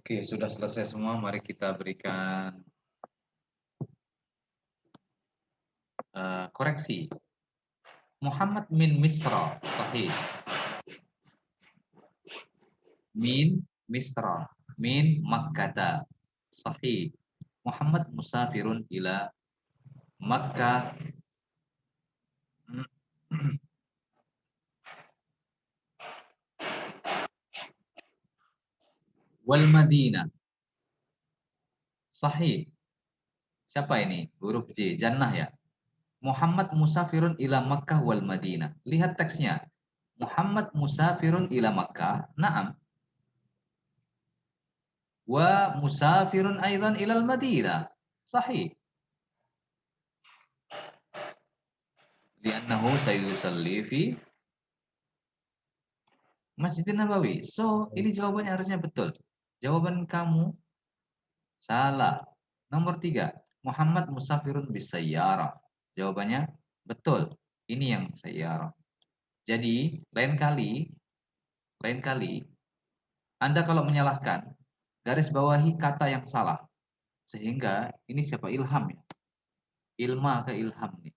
Oke, sudah selesai semua. Mari kita berikan koreksi. Muhammad min Misra, sahih. Min Misra, min Makkah, sahih. Muhammad musafirun ila Makkah. Wal Madinah, sahih. Siapa ini? Huruf J, Jannah ya. Muhammad musafirun ila Makkah wal Madinah. Lihat teksnya. Muhammad musafirun ila Makkah. Naam. Wa musafirun aidan ila Madinah. Sahih. Li'annahu sayusalli fi Masjidin Nabawi. So, ini jawabannya harusnya betul. Jawaban kamu salah. Nomor 3. Muhammad musafirun bisayyarah. Jawabannya betul. Ini yang sayyarah. Jadi, lain kali Anda kalau menyalahkan, garis bawahi kata yang salah. Sehingga ini siapa? Ilham ya. Ilma ke Ilham nih.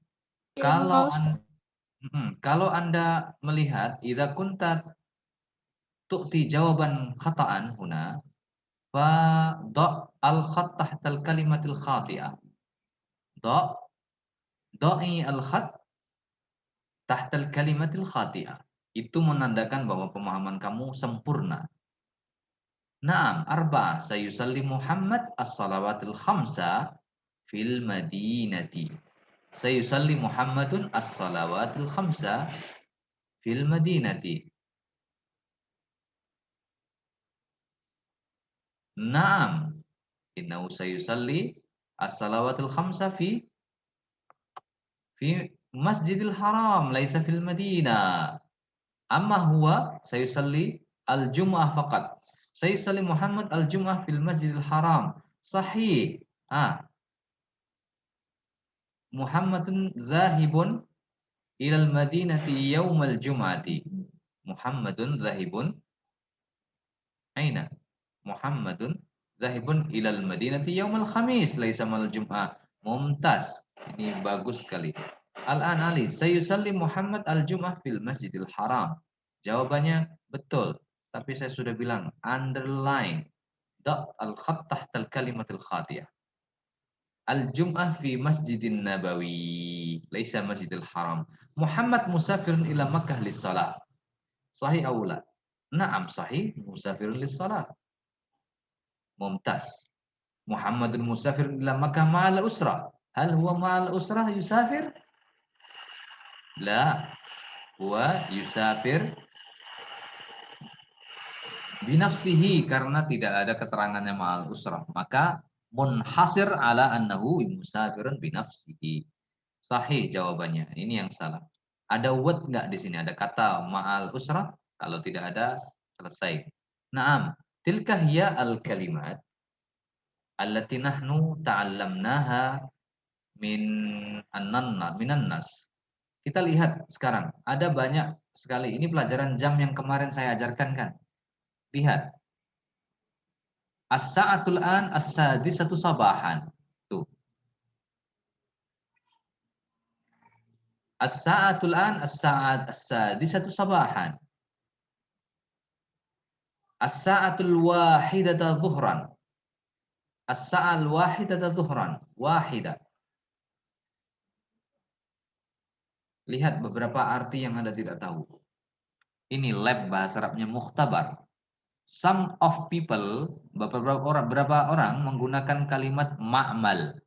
Kalau Anda melihat idza kunta tu'ti jawaban khata'an huna fa dha' al khat tahta al kalimatil khati'ah. Dha'i al khat tahta al kalimatil khati'ah. Itu menandakan bahwa pemahaman kamu sempurna. Naam, arba sayusalli Muhammad as-salawatil khamsa fil madinati. Sayusalli Muhammadun as-salawatil khamsa fil madinati. Naam, innahu sayusalli as-salawatil khamsa fi Masjidil Haram laisa fil Madinah. Amma huwa sayusalli al-jum'ah faqat. Sayusalli Muhammad al-jum'ah fil Masjidil Haram. Sahih. Muhammadun zahibun ilal madinati yaumal jum'ati. Muhammadun zahibun aina? Muhammadun zahibun ilal madinati yaumal khamis laisa mal jum'ah. Mumtaz. Ini bagus sekali. Al-an Ali, sayusalli Muhammad al-jum'ah fil Masjidil Haram. Jawabannya betul. Tapi saya sudah bilang underline dot al-khat tahta al-kalimatil khatiyah. Al-jum'ah fi Masjidin Nabawi, laisa Masjidil Haram. Muhammad musafirun ila Makkah lis-salah. Sahih aw la? Na'am sahih, musafirun lis-salah. Mumtaz. Muhammadun musafirun ila Makkah ma'al usra. Hal huwa ma'al usrah yusafir? La, huwa yusafir binafsihi karena tidak ada keterangannya ma'al usrah. Maka munhasir ala annahu musafirun binafsihi. Sahih jawabannya. Ini yang salah. Ada word enggak di sini? Ada kata ma'al usrah? Kalau tidak ada, selesai. Naam, tilka hiya al-kalimat allati nahnu ta'allamnaha minan nas. Kita lihat sekarang, ada banyak sekali. Ini pelajaran jam yang kemarin saya ajarkan kan. Lihat. As-sa'atul an as-sadisatu sabahan. Tuh. As-sa'atul an as-sa'at as-sadisatu sabahan. As-sa'atul wahidata dhuhran. As-sa'al wahidata dhuhran. Wahida. Lihat beberapa arti yang Anda tidak tahu. Ini lab bahasa Arabnya mukhtabar. Some of people, beberapa orang menggunakan kalimat ma'mal.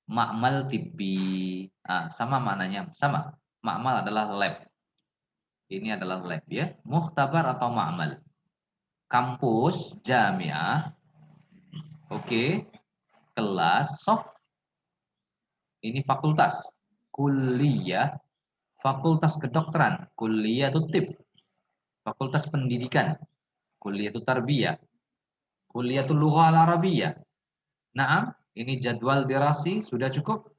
Ma'mal tibbi. Sama maknanya, sama. Ma'mal adalah lab. Ini adalah lab ya. Mukhtabar atau ma'mal. Kampus, jamiah. Oke. Kelas, soft. Ini fakultas. Kuliah, fakultas kedokteran. Kuliah itu tib. Fakultas pendidikan. Kuliah itu tarbiyah. Kuliah itu lughah al-arabiyah. Naam, ini jadwal dirasi sudah cukup.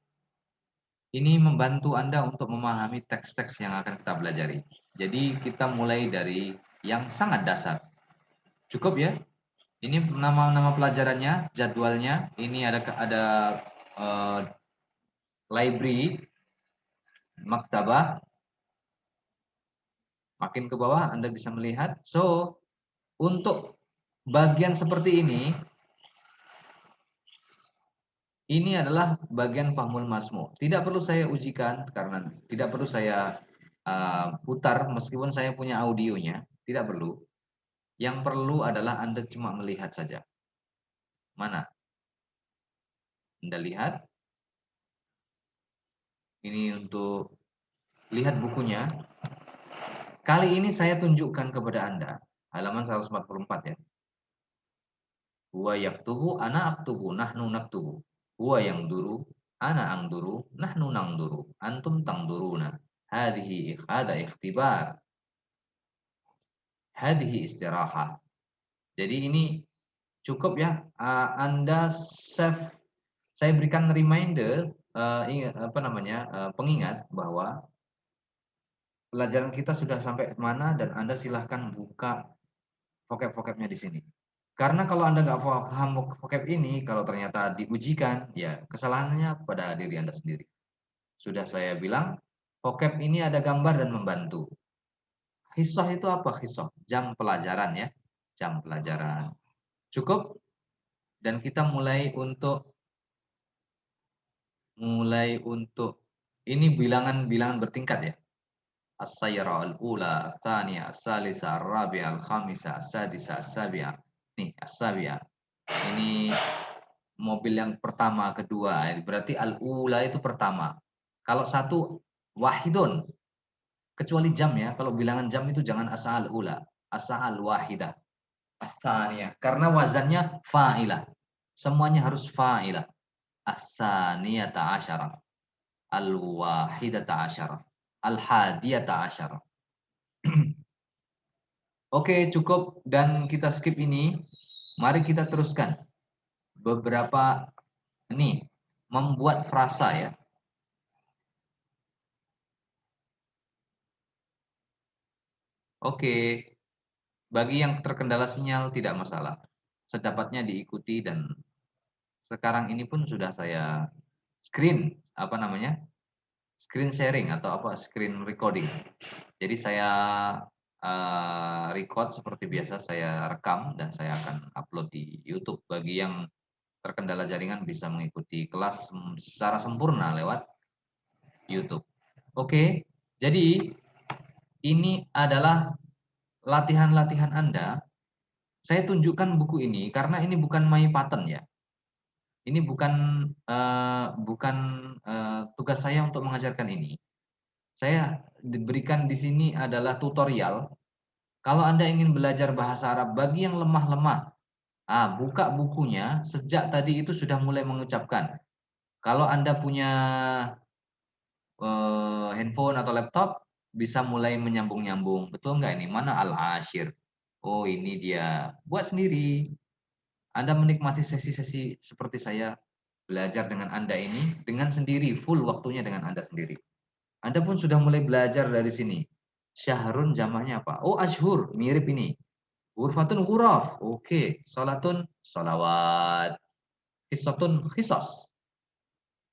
Ini membantu Anda untuk memahami teks-teks yang akan kita pelajari. Jadi kita mulai dari yang sangat dasar. Cukup ya? Ini nama-nama pelajarannya, jadwalnya. Ini ada library, maktabah. Makin ke bawah Anda bisa melihat. So, untuk bagian seperti ini adalah bagian fahmul masmu. Tidak perlu saya ujikan karena tidak perlu saya putar meskipun saya punya audionya. Tidak perlu. Yang perlu adalah Anda cuma melihat saja. Mana? Anda lihat. Ini untuk lihat bukunya. Kali ini saya tunjukkan kepada Anda. Halaman 144 ya. Huwa yaktubu, ana aktubu, nahnu naktubu. Huwa yang duru, ana ang duru, nahnu nang duru. Antum tang duruna. Hada ikhtibar. Hadihi istirahat. Jadi ini cukup ya. Anda save. Saya berikan reminder, pengingat bahwa pelajaran kita sudah sampai mana dan Anda silahkan buka vocab-vocabnya di sini. Karena kalau Anda nggak paham vocab ini, kalau ternyata diujikan, ya kesalahannya pada diri Anda sendiri. Sudah saya bilang, vocab ini ada gambar dan membantu. Hisah itu apa? Hisah, jam pelajaran ya. Jam pelajaran. Cukup? Dan kita mulai untuk ini bilangan-bilangan bertingkat ya. As-sayyara al-ula, as-tsaniyah, as-salisa, ar-rabi'ah, al-khamisah, as-sadisah, as-sabi'ah. Nih, as-sabi'ah. Ini mobil yang pertama, kedua. Berarti al-ula itu pertama. Kalau satu wahidun, kecuali jam ya. Kalau bilangan jam itu jangan asal ula, asal wahidah. As-tsaniyah. Karena wazannya fa'ilah. Semuanya harus fa'ilah. As-saniyata asyara. Al-wahidata asyara. Al-hadiyata asyara. Oke, cukup dan kita skip ini. Mari kita teruskan. Beberapa ini membuat frasa ya. Oke. Bagi yang terkendala sinyal tidak masalah. Sedapatnya diikuti dan sekarang ini pun sudah saya screen screen sharing atau screen recording. Jadi saya record seperti biasa, saya rekam dan saya akan upload di YouTube. Bagi yang terkendala jaringan bisa mengikuti kelas secara sempurna lewat YouTube. Oke, jadi ini adalah latihan-latihan Anda. Saya tunjukkan buku ini karena ini bukan my pattern ya. Ini bukan tugas saya untuk mengajarkan ini. Saya diberikan di sini adalah tutorial. Kalau Anda ingin belajar bahasa Arab bagi yang lemah-lemah, buka bukunya sejak tadi itu sudah mulai mengucapkan. Kalau Anda punya handphone atau laptop, bisa mulai menyambung-nyambung. Betul nggak ini? Mana al-ashir? Oh ini dia. Buat sendiri. Anda menikmati sesi-sesi seperti saya belajar dengan Anda ini dengan sendiri, full waktunya dengan Anda sendiri. Anda pun sudah mulai belajar dari sini. Syahrun jamaknya apa? Oh, ashur, mirip ini. Hurfatun huraf. Oke, salatun salawat. Hisatun hisas.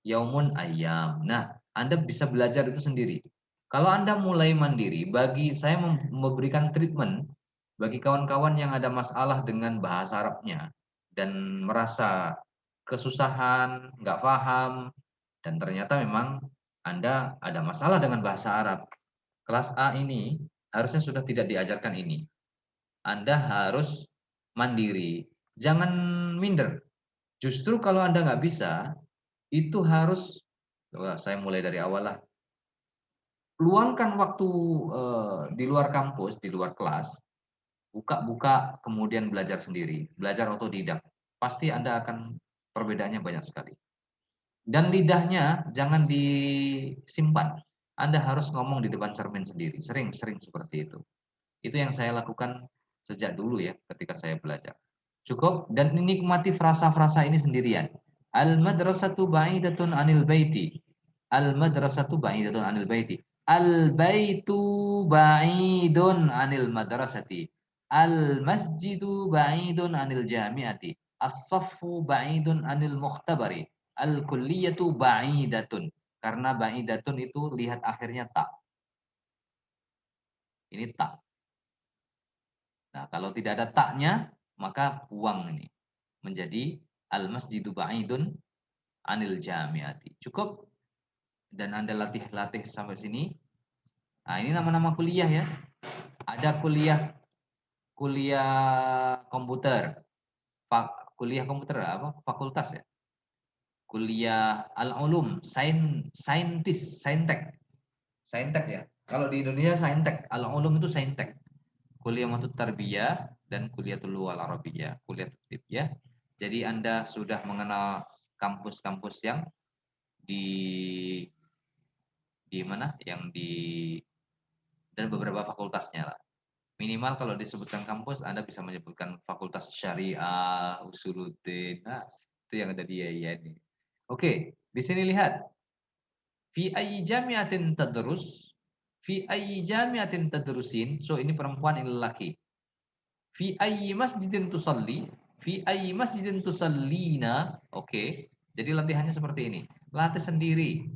Yaumun ayam. Nah, Anda bisa belajar itu sendiri. Kalau Anda mulai mandiri, bagi saya memberikan treatment bagi kawan-kawan yang ada masalah dengan bahasa Arabnya dan merasa kesusahan, nggak paham, dan ternyata memang Anda ada masalah dengan bahasa Arab. Kelas A ini harusnya sudah tidak diajarkan ini. Anda harus mandiri, jangan minder. Justru kalau Anda nggak bisa, itu harus, saya mulai dari awal lah. Luangkan waktu di luar kampus, di luar kelas, buka-buka, kemudian belajar sendiri, belajar otodidak. Pasti Anda akan perbedaannya banyak sekali. Dan lidahnya jangan disimpan. Anda harus ngomong di depan cermin sendiri, sering-sering seperti itu. Itu yang saya lakukan sejak dulu ya, ketika saya belajar. Cukup dan nikmati frasa-frasa ini sendirian. Al-madrasatu ba'idatun 'anil baiti. Al-madrasatu ba'idatun 'anil baiti. Al-baitu ba'idun 'anil madrasati. Al-masjidu ba'idun anil jami'ati. As-saffu ba'idun anil mukhtabari. Al-kulliyatu ba'idatun. Karena ba'idatun itu lihat akhirnya tak. Ini tak. Nah, kalau tidak ada taknya, maka buang ini. Menjadi al-masjidu ba'idun anil jami'ati. Cukup? Dan Anda latih-latih sampai sini. Nah, ini nama-nama kuliah ya. Ada kuliah komputer. Kuliah komputer apa? Fakultas ya. Kuliah al-ulum, saintis, saintek. Saintek ya. Kalau di Indonesia saintek, al-ulum itu saintek. Kuliah matut tarbiyah dan kuliah lughah arabiyah, kuliah tertib ya. Jadi Anda sudah mengenal kampus-kampus yang di mana? Yang di dan beberapa fakultasnya lah. Minimal kalau disebutkan kampus Anda bisa menyebutkan fakultas syariah, usuluddin. Nah, itu yang ada di IAIN ini. Oke, di sini lihat. Fi ayyi jami'atin tadrus? Fi ayyi jami'atin tadrusin? So ini perempuan, ini lelaki. Fi ayyi masjidin tusalli? Fi ayyi masjidin tusallina? Oke. Jadi latihannya seperti ini. Latih sendiri.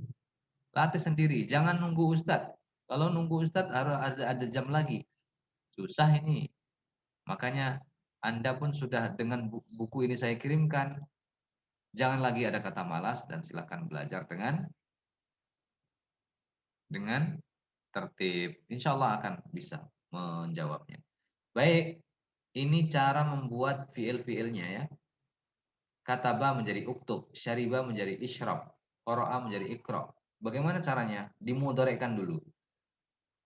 Latih sendiri. Jangan nunggu ustadz. Kalau nunggu ustadz harus ada jam lagi. Susah ini. Makanya Anda pun sudah dengan buku ini saya kirimkan. Jangan lagi ada kata malas dan silakan belajar dengan tertib. Insya Allah akan bisa menjawabnya. Baik, ini cara membuat fiil-fiilnya ya. Kataba menjadi uktub, syariba menjadi isyrab, qara'a menjadi iqra. Bagaimana caranya? Dimudorekkan dulu.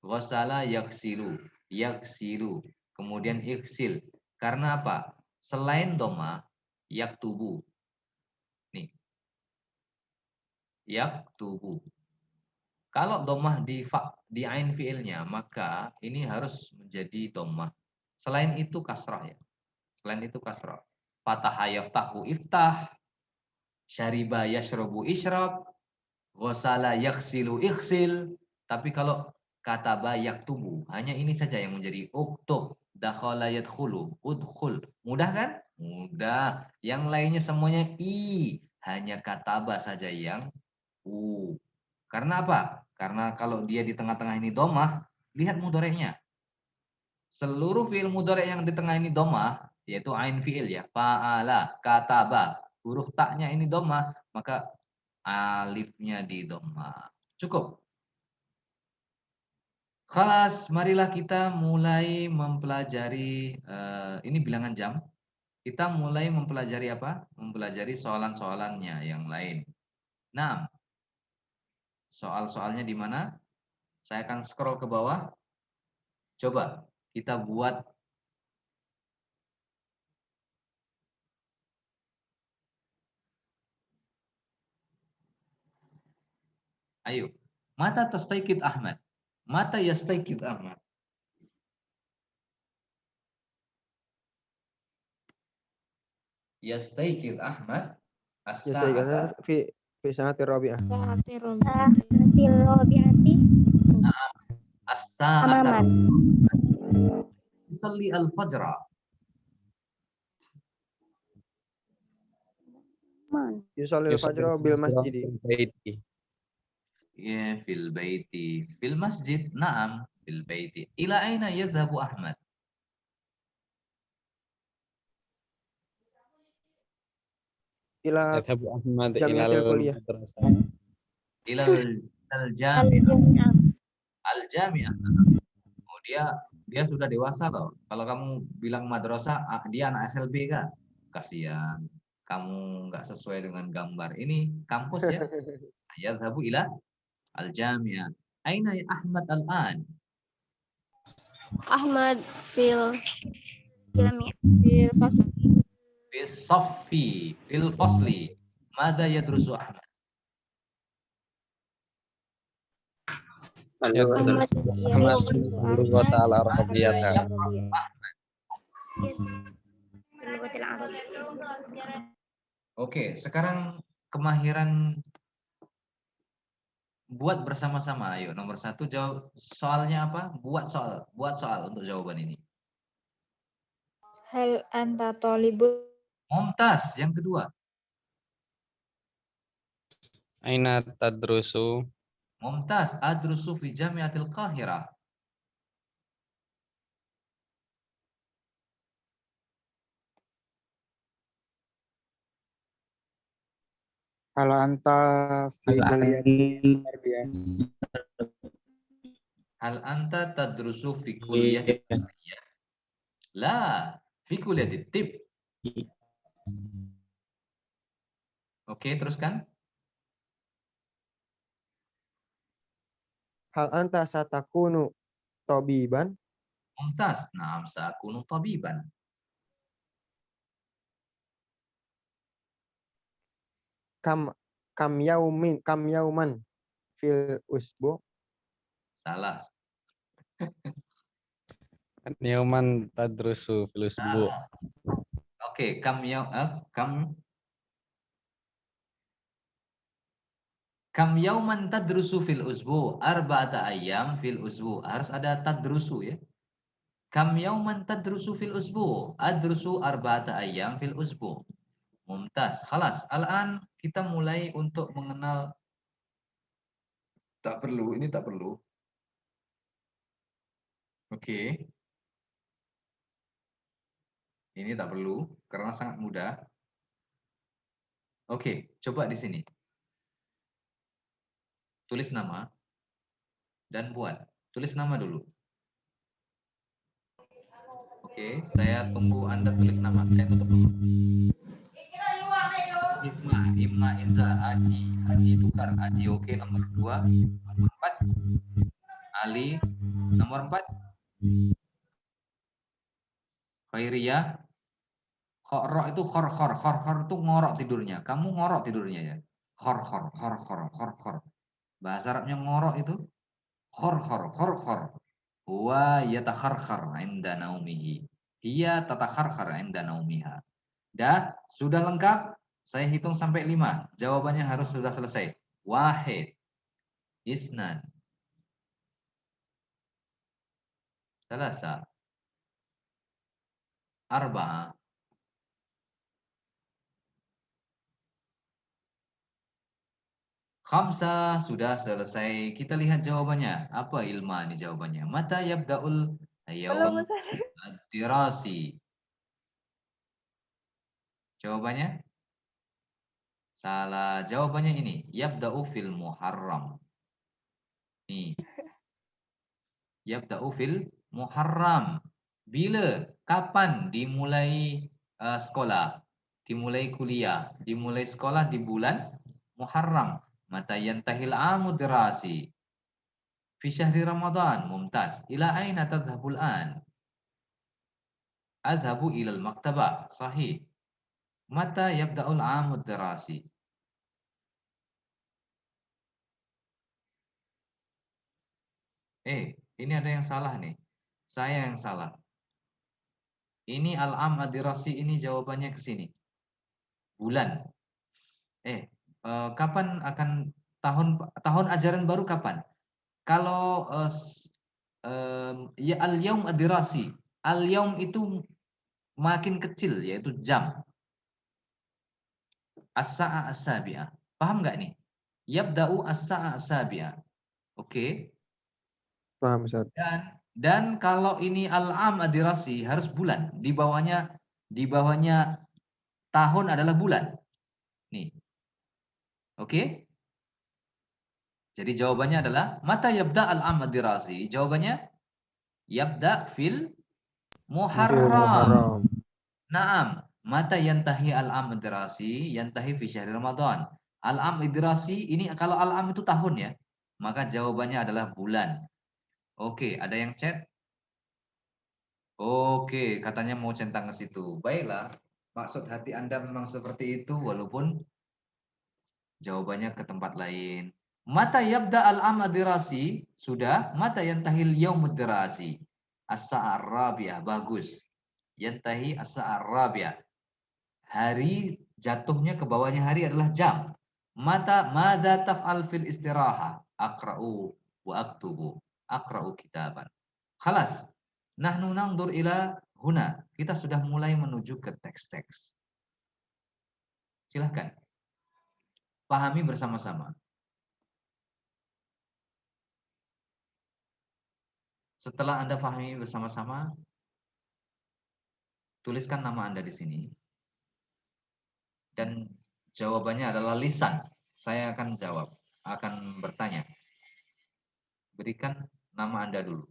Ghasala yaksilu, yaksilu, kemudian iksil. Karena apa? Selain doma, yaktubu. Nih, yaktubu. Kalau domah di ain fiilnya, maka ini harus menjadi domah. Selain itu kasrah ya. Selain itu kasrah. Fataha yaftahu iftah, syariba yashrabu isyrab, ghasala yaghsilu ighsil. Tapi kalau kataba yaktubu, hanya ini saja yang menjadi uktub, dakhala yadkhulu, udkhul. Mudah kan? Mudah. Yang lainnya semuanya i, hanya kataba saja yang u. Karena apa? Karena kalau dia di tengah-tengah ini domah, lihat mudoreknya. Seluruh fiil mudhari yang di tengah ini domah, yaitu ain fiil ya, fa'ala, kataba, huruf taknya ini domah, maka alifnya di domah. Cukup. Khalas, marilah kita mulai mempelajari, ini bilangan jam. Kita mulai mempelajari apa? Mempelajari soalan-soalannya yang lain. Nah, soal-soalnya di mana? Saya akan scroll ke bawah. Coba kita buat. Ayo. Mata tastaikid Ahmad. Mata yastaikid Ahmad. Yastaikid Ahmad as-sa'ata في ساعة الرابعة as-sa'ata yusalli al-fajra. يصلي الفجر بالمسجد Ya, fil baiti. Fil masjid, na'am, fil baiti. Ila aina yadhhabu Ahmad? إلى يذهب أحمد إلى جامعة الكلية المدرسة Ila al-jami'ah. Al-jami'ah. Oh, dia sudah dewasa loh. Kalau kamu bilang madrasah, dia anak SLB kah? Kasihan. Kamu nggak sesuai dengan gambar. Ini kampus ya. Yadhhabu ila al-jami'ah. Aina ya Ahmad al-an? Ahmad fil fasl. Fis saffi, fil fasli. Mada yadrusu Ahmad? Ahmad أحمد اللغة العربية Oke, sekarang kemahiran buat bersama-sama. Ayo, nomor 1 jawab soalnya apa? Buat soal untuk jawaban ini. Hal anta talibun? Mumtaz, yang kedua. Aina tadrusu? Mumtaz, adrusu fi Jamiatil Qahirah. Hal anta fi kulliyatin tarbiyah? Hal anta tadrusu fi kuliyatit tarbiyah? La, fi kuliyatit tib. Oke, teruskan. Hal anta satakunu tabiban? Mumtaz, na'am sa'akunu tabiban. Kam yauman fil usbu? Salah. Yauman tadrusu fil usbu? Salah. Oke, kam yauman tadrusu fil usbu? Arba'ata ayyam fil usbu. Harus ada tadrusu ya. Kam yauman tadrusu fil usbu? Adrusu arba'ata ayyam fil usbu. Mumtaz. Khalas. Al-an kita mulai untuk mengenal. Tak perlu, ini tak perlu. Oke. Ini tak perlu karena sangat mudah. Oke, coba di sini. Tulis nama dan buat. Tulis nama dulu. Oke, saya tunggu Anda tulis nama. Saya tutup dulu. Imma, Iza, Aji tukar. Aji oke, nomor 2. Nomor 4. Ali, nomor 4. Khairiyah. Khorok itu khor itu ngorok tidurnya. Kamu ngorok tidurnya ya. Khor. Bahasa Arabnya ngorok itu khor. Huwa yatakharkhar 'inda naumihi. Hiya tatakharkhar 'inda naumiha. Dah, sudah lengkap? Saya hitung sampai 5. Jawabannya harus sudah selesai. Wahid. Isnan. Salasa. Arba'a. Khamsa, sudah selesai. Kita lihat jawabannya. Apa Ilma ini jawabannya? Mata yabda'ul yaum ad-dirasi. Jawabannya? Salah. Jawabannya ini. Yabda'u fil muharram. Nih. Yabda'u fil muharram. Bila? Kapan dimulai sekolah? Dimulai kuliah. Dimulai sekolah di bulan Muharram. Mata yantahil amu dirasi. Fi syahri Ramadan. Mumtaz. Ila aina tadhhabul an? Azhabu ilal maktabah. Sahih. Mata yabda'ul amu dirasi? Ini ada yang salah nih. Saya yang salah. Ini al-am ad-dirasi ini jawabannya ke sini. Bulan. Kapan akan tahun ajaran baru kapan? Kalau ya al-yaum ad-dirasi. Al-yaum itu makin kecil yaitu jam. As-sa'a as-sabi'ah. Paham nggak nih? Yabda'u as-sa'a as-sabi'ah. Oke. Paham, Ustaz. Dan kalau ini al-am ad-dirasi harus bulan. Di bawahnya tahun adalah bulan. Nih. Oke? Jadi jawabannya adalah mata yabda al-am ad-dirasi. Jawabannya yabda fil muharram. Naam. Mata yantahi al-am ad-dirasi, yantahi fi syahri Ramadan. Al-am ad-dirasi ini kalau al-am itu tahun ya. Maka jawabannya adalah bulan. Oke, ada yang chat? Oke, katanya mau centang ke situ. Baiklah. Maksud hati Anda memang seperti itu walaupun jawabannya ke tempat lain. Mata yabda al-am ad-dirasi? Sudah. Mata yantahil yaum ad-dirasi? As-sa'ar rabi'ah. Bagus. Yantahi as-sa'ar rabi'ah. Hari jatuhnya ke bawahnya hari adalah jam. Mata madza taf'al fil istiraha? Aqra'u wa aktubu. Aqra'u kitaban. Khalas. Nahnu nandur ila Huna, kita sudah mulai menuju ke teks-teks. Silahkan. Pahami bersama-sama. Setelah Anda pahami bersama-sama, tuliskan nama Anda di sini. Dan jawabannya adalah lisan. Saya akan jawab, akan bertanya. Berikan nama Anda dulu.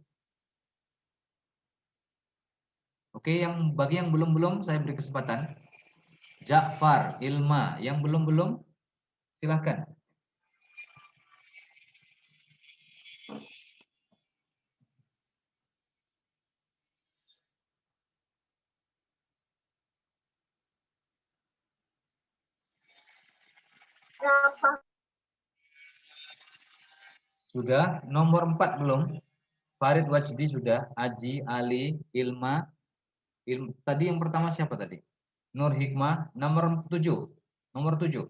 Oke, bagi yang belum-belum saya beri kesempatan. Ja'far, Ilma, yang belum-belum silahkan. Sudah, nomor 4 belum? Farid Wajdi sudah, Aji, Ali, Ilma. Tadi yang pertama siapa tadi? Nur Hikmah, nomor 7. Nomor 7.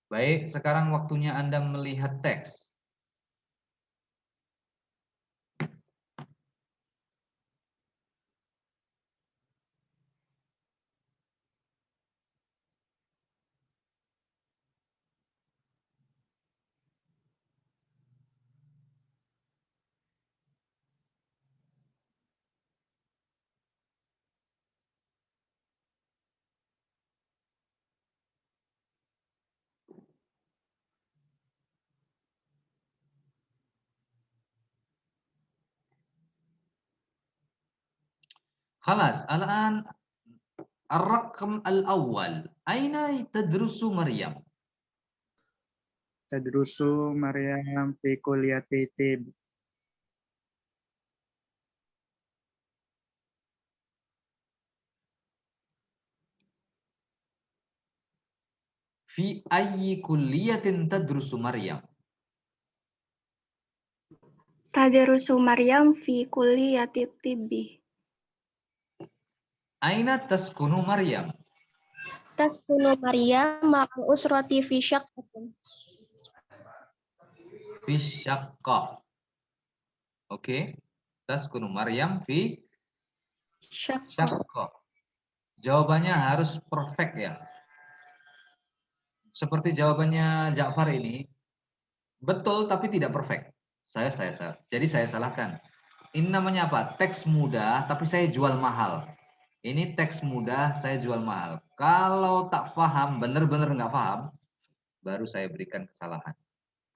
Baik, sekarang waktunya Anda melihat teks. خلاص الآن الرقم الأول أين تدرس مريم؟ Tadrusu Maryam fi kulliyati tib. في أي كلية تدرس مريم؟ Tadrusu Maryam fi kulliyati tibbi. أين تسكن مريم؟ Taskunu Maryam ma'al usrati fi syaqqatin. في الشقة. Oke. تسكن مريم في Syaqqa. شقة. Jawabannya harus perfect ya. Seperti jawabannya Ja'far ini. Betul tapi tidak perfect. Jadi saya salahkan. Ini namanya apa? Teks mudah tapi saya jual mahal. Ini teks mudah saya jual mahal. Kalau tak paham, benar-benar nggak paham, baru saya berikan kesalahan.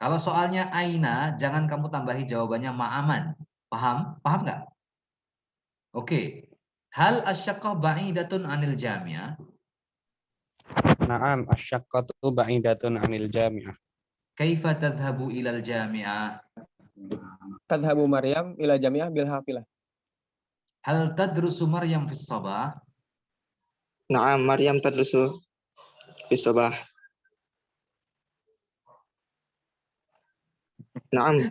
Kalau soalnya aina, jangan kamu tambahi jawabannya ma'aman. Paham? Paham nggak? Oke. Hal asyaqqah ba'idatun anil jami'ah? Naam, asyaqqatu ba'idatun 'anil jami'ah. Kaifa tadhhabu ilal jami'ah? Tadhabu Maryam ila jami'ah bil hafilah. Hal tadrusu Maryam fis sabah? Na'am, Maryam tadrusu fis sabah. Na'am.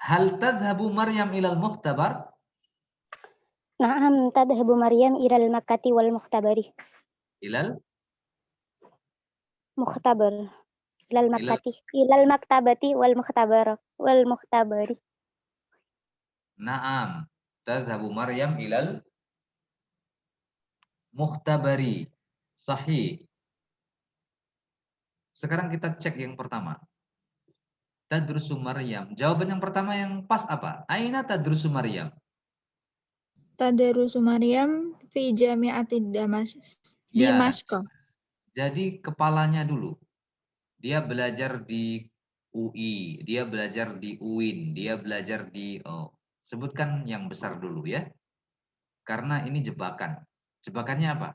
Hal tadhhabu Maryam ilal mukhtabar? Na'am, tadhhabu Maryam ilal makkati wal mukhtabari. Ilal Mukhtabar. Ilal makkati. Ilal maktabati wal mukhtabari. Naam. Tadhhabu Maryam ilal mukhtabari. Sahih. Sekarang kita cek yang pertama. Tadrusu Maryam. Jawaban yang pertama yang pas apa? Aina tadrusu Maryam? Tadrusu Maryam fi jami'ati Ya. Dimashq. Jadi kepalanya dulu. Dia belajar di UI, dia belajar di UIN, dia belajar di sebutkan yang besar dulu ya. Karena ini jebakan. Jebakannya apa?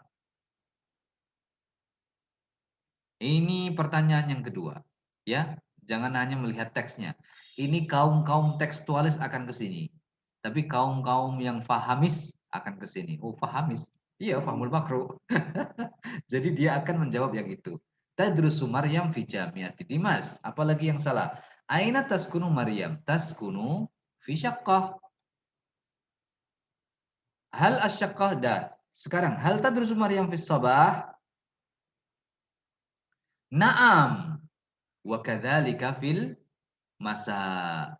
Ini pertanyaan yang kedua, ya. Jangan hanya melihat teksnya. Ini kaum-kaum tekstualis akan ke sini. Tapi kaum-kaum yang fahamis akan ke sini. Oh, fahamis. Iya, fahmul makruh. Jadi dia akan menjawab yang itu. Tadrusu Maryam fi jami'ati Dimashq. Apalagi yang salah? Aina taskunu Maryam? Taskunu fi syaqqah. Hal asyaqqah dah. Sekarang, hal tadrusu Maryam fi sabah? Naam. Wa kadzalika fil masa.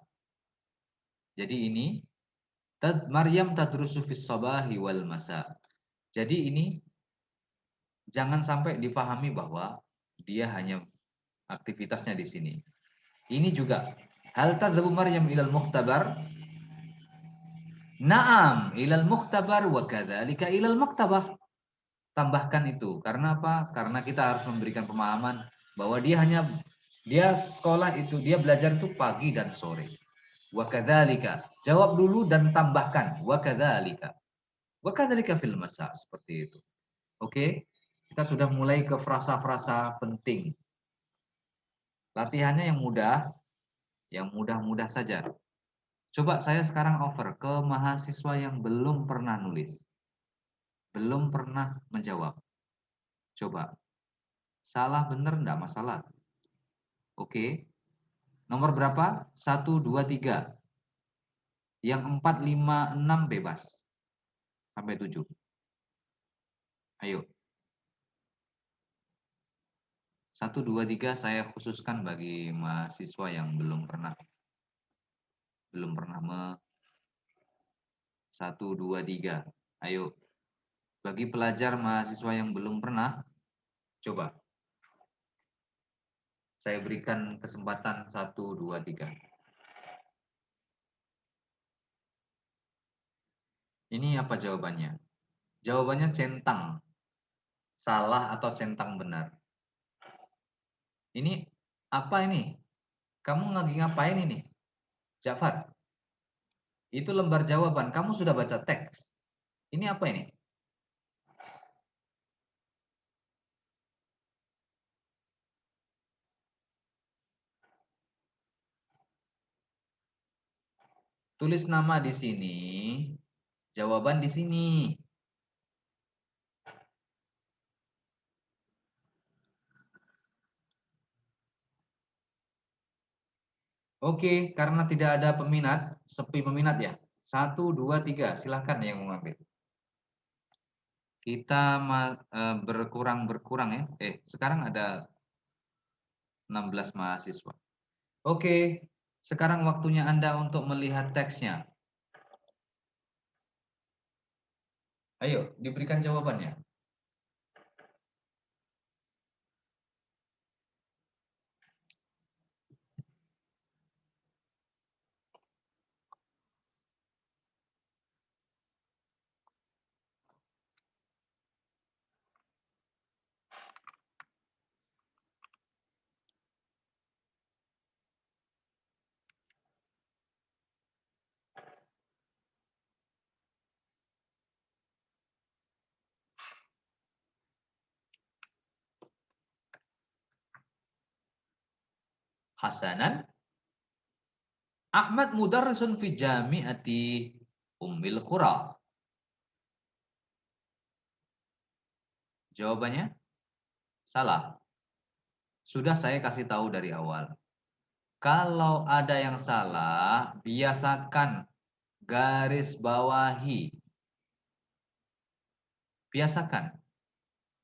Jadi ini Maryam tadrusu fis sabahi wal masa. Jadi ini jangan sampai dipahami bahwa dia hanya aktivitasnya di sini. Ini juga hal tadhabu Maryam ilal mukhtabar? Naam, ilal mukhtabar wa kadzalika ilal maktabah. Tambahkan itu. Karena apa? Karena kita harus memberikan pemahaman bahwa dia sekolah itu, dia belajar itu pagi dan sore. Wa kadzalika. Jawab dulu dan tambahkan wa kadzalika. Wa kadzalika fil masa, seperti itu. Oke? Kita sudah mulai ke frasa-frasa penting. Latihannya yang mudah-mudah saja. Coba saya sekarang over ke mahasiswa yang belum pernah nulis. Belum pernah menjawab. Coba. Salah benar enggak masalah. Oke. Nomor berapa? 1, 2, 3. Yang 4, 5, 6 bebas. Sampai 7. Ayo. 1, 2, 3 saya khususkan bagi mahasiswa yang belum pernah 1, 2, 3. Ayo. Bagi pelajar mahasiswa yang belum pernah, coba. Saya berikan kesempatan 1, 2, 3. Ini apa jawabannya? Jawabannya centang. Salah atau centang benar. Ini apa ini? Kamu lagi ngapain ini? Jafar. Itu lembar jawaban. Kamu sudah baca teks. Ini apa ini? Tulis nama di sini. Jawaban di sini. Oke, karena tidak ada peminat, sepi peminat ya. 1, 2, 3, silahkan yang mau ngambil. Kita berkurang ya. Sekarang ada 16 mahasiswa. Oke, sekarang waktunya Anda untuk melihat teksnya. Ayo, diberikan jawabannya. Hasanan. Ahmad mudarrisun fi jami'ati Ummil Qura. Jawabannya salah. Sudah saya kasih tahu dari awal. Kalau ada yang salah, biasakan garis bawahi. Biasakan.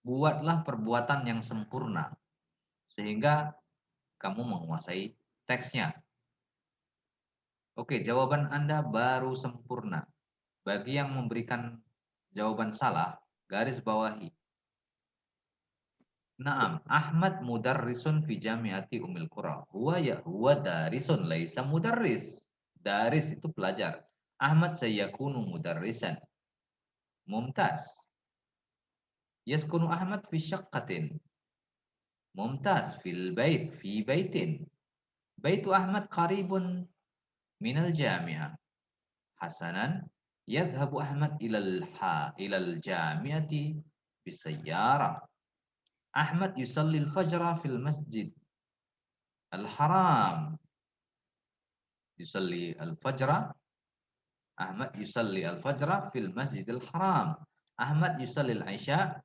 Buatlah perbuatan yang sempurna. Sehingga kamu menguasai teksnya. Oke, jawaban Anda baru sempurna. Bagi yang memberikan jawaban salah, garis bawahi. Naam, Ahmad mudarrisun fi jami'ati Ummil Qura. Huwa darisun laisa mudarris. Daris itu pelajar. Ahmad sayakunu mudarrisan. Mumtaz. Yaskunu Ahmad fi syaqqatin. Mumtaz fil bait fi baitin. Baitu Ahmad qaribun minal jami'ah. Hasanan, yadhhabu Ahmad ilal jami'ati bisayyarah. Ahmad yusalli al-fajra fil masjid al-haram. Yusalli al-fajra. Ahmad yusalli al-fajra fil masjid al-haram. Ahmad yusalli al-isya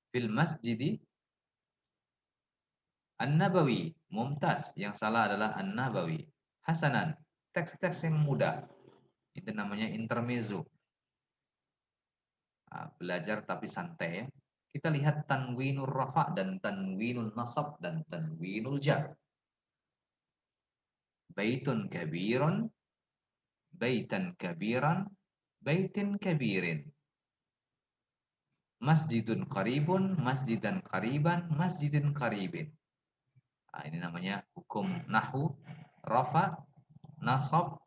fil masjid an-nabawi. Mumtaz. Yang salah adalah an-nabawi. Hasanan. Teks-teks yang mudah. Itu namanya intermezzo. Belajar tapi santai ya. Kita lihat tanwinul rafa dan tanwinul nasab dan tanwinul jar. Baitun kabirun, baitan kabiran, baitin kabirin. Masjidun qaribun, masjidan qariban, masjidin qaribin. Nah, ini namanya hukum nahwu, rafa, nasab,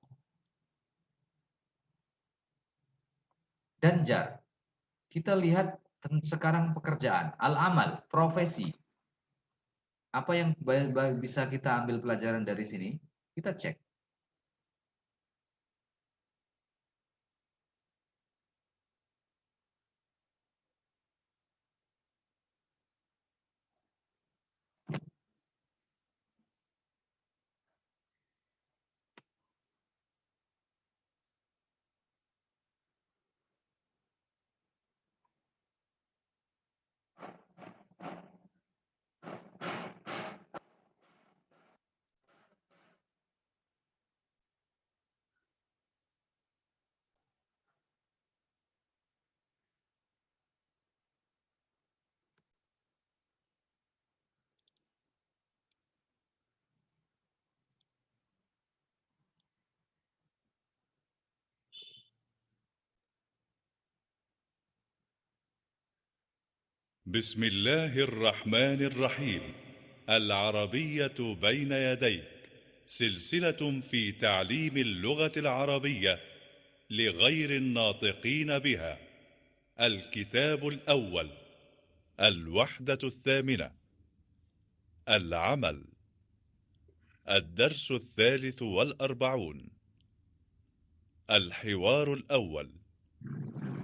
dan jar. Kita lihat sekarang pekerjaan, al-amal, profesi. Apa yang bisa kita ambil pelajaran dari sini? Kita cek. بسم الله الرحمن الرحيم. العربية بين يديك، سلسلة في تعليم اللغة العربية لغير الناطقين بها. الكتاب الأول، الوحدة الثامنة، العمل، الدرس 43. الحوار الأول.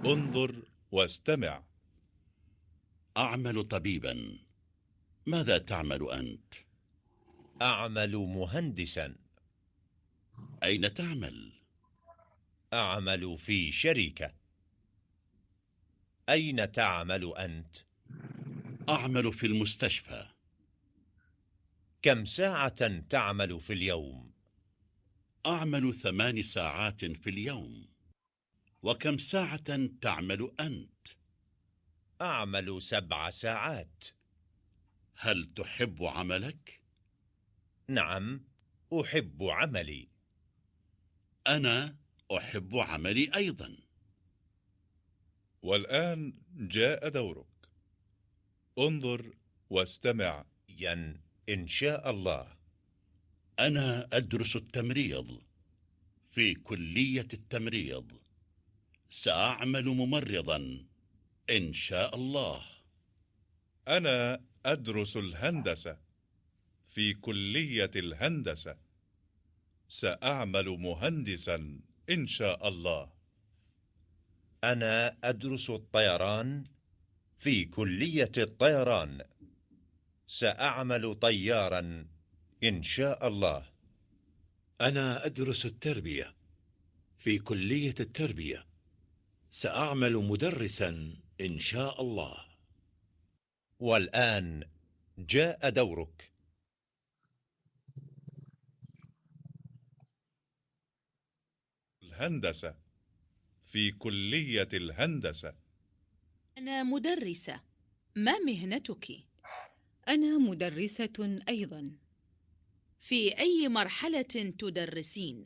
انظر واستمع. أعمل طبيبا. ماذا تعمل أنت؟ أعمل مهندسا. أين تعمل؟ أعمل في شركة. أين تعمل أنت؟ أعمل في المستشفى. كم ساعة تعمل في اليوم؟ أعمل 8 ساعات في اليوم. وكم ساعة تعمل أنت؟ أعمل 7 ساعات. هل تحب عملك؟ نعم، أحب عملي. أنا أحب عملي أيضا. والآن جاء دورك. انظر واستمع. إن شاء الله. أنا أدرس التمريض في كلية التمريض. سأعمل ممرضا إن شاء الله. أنا أدرس الهندسة في كلية الهندسة. سأعمل مهندسا إن شاء الله. أنا أدرس الطيران في كلية الطيران. سأعمل طيارا إن شاء الله. أنا أدرس التربية في كلية التربية. سأعمل مدرسا إن شاء الله. والآن جاء دورك. الهندسة في كلية الهندسة. أنا مدرسة. ما مهنتك؟ أنا مدرسة أيضا. في أي مرحلة تدرسين؟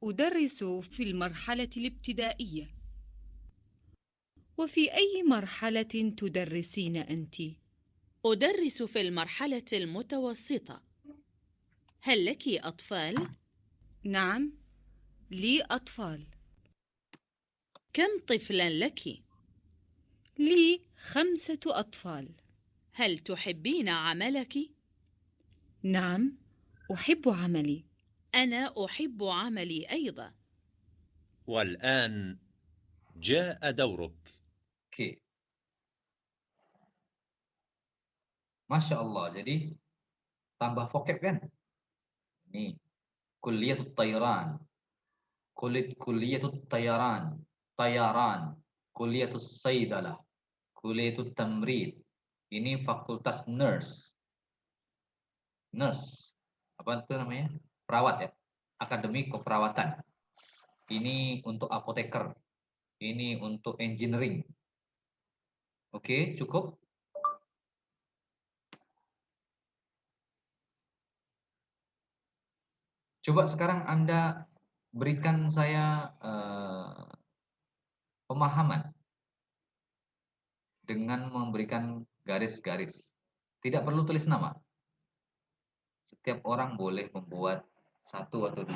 أدرس في المرحلة الابتدائية. وفي أي مرحلة تدرسين أنت؟ أدرس في المرحلة المتوسطة. هل لك أطفال؟ نعم، لي أطفال. كم طفلا لك؟ لي 5 أطفال. هل تحبين عملك؟ نعم، أحب عملي. أنا أحب عملي أيضا. والآن جاء دورك. Oke. Masya Allah. Jadi tambah vocab kan? Nih. Kulliyatut Tayran. Kulliyatut Tayaran. Tayaran. Kulliyatus Saydalah. Kulliyatut Tamrid. Ini fakultas nurse. Nurse. Apa itu namanya? Perawat ya. Akademi keperawatan. Ini untuk apoteker. Ini untuk engineering. Oke, cukup? Coba sekarang Anda berikan saya pemahaman dengan memberikan garis-garis. Tidak perlu tulis nama. Setiap orang boleh membuat 1 atau 2.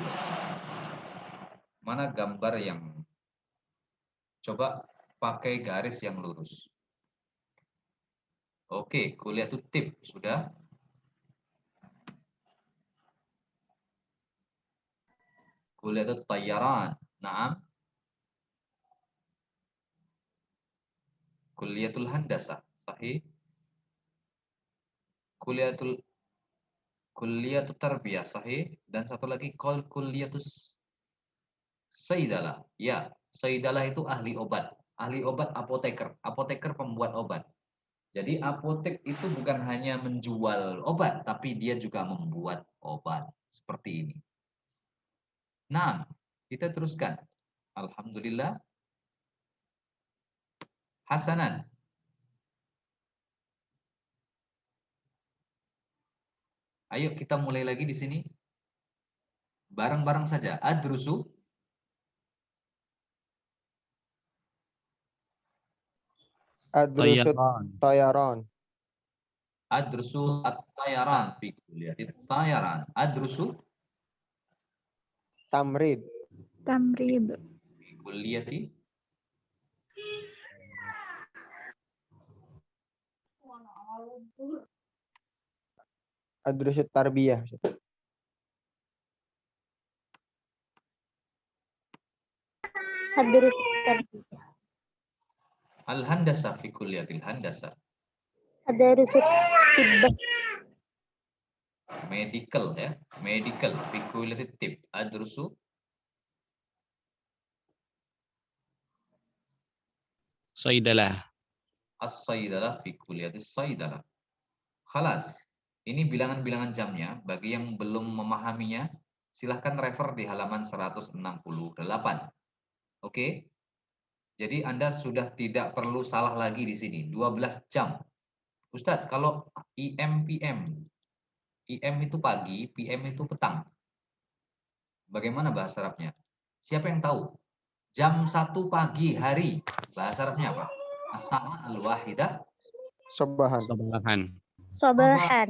Mana gambar yang coba pakai garis yang lurus. Oke, kuliah itu tip sudah. Kuliah itu tayaran. Naam. Kuliatul handasah. Sahih. Kuliatul tarbiyah. Sahih. Dan satu lagi kuliatus sayyidalah. Ya, sayyidalah itu ahli obat. Ahli obat apoteker. Apoteker pembuat obat. Jadi apotek itu bukan hanya menjual obat, tapi dia juga membuat obat. Seperti ini. Nah, kita teruskan. Alhamdulillah. Hasanan. Ayo kita mulai lagi di sini. Bareng-bareng saja. Adrusu. Adrusut tayaran. Adrusu at-tayaran fi kuliyatit tayaran. Adrusu Tamrid. Tamrid. fi kuliyati Adrusut tarbiyah. Adrusut tarbiyah. al-handasah fi kuliyatil handasah. Adrusut tibbah. Medical ya. Medical fi kuliyatit tib. Adrusu Sayyidalah. as-sayyidalah fi kuliyatis sayyidalah. Khalas. Ini bilangan-bilangan jamnya. Bagi yang belum memahaminya, silahkan refer di halaman 168. Oke? Jadi Anda sudah tidak perlu salah lagi di sini. 12 jam. Ustadz, kalau IM, PM. IM itu pagi, PM itu petang. Bagaimana bahasa Arabnya? Siapa yang tahu? Jam 1 pagi hari. Bahasa Arabnya apa? As-sa'a al-wahidah. Sobahan. Sobahan. Sobahan.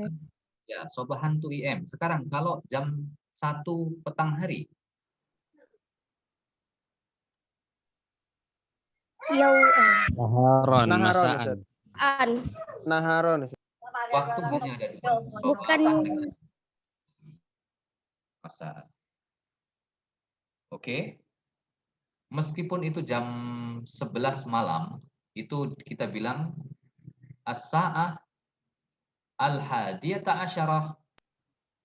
Ya, sobahan itu IM. Sekarang kalau jam 1 petang hari. Naharon. Masaan. Naharon. Waktu hanya ada 2. Bukan. Masaan. Oke. Meskipun itu jam 11 malam, itu kita bilang as-sa'ah al-hadiyata asyarah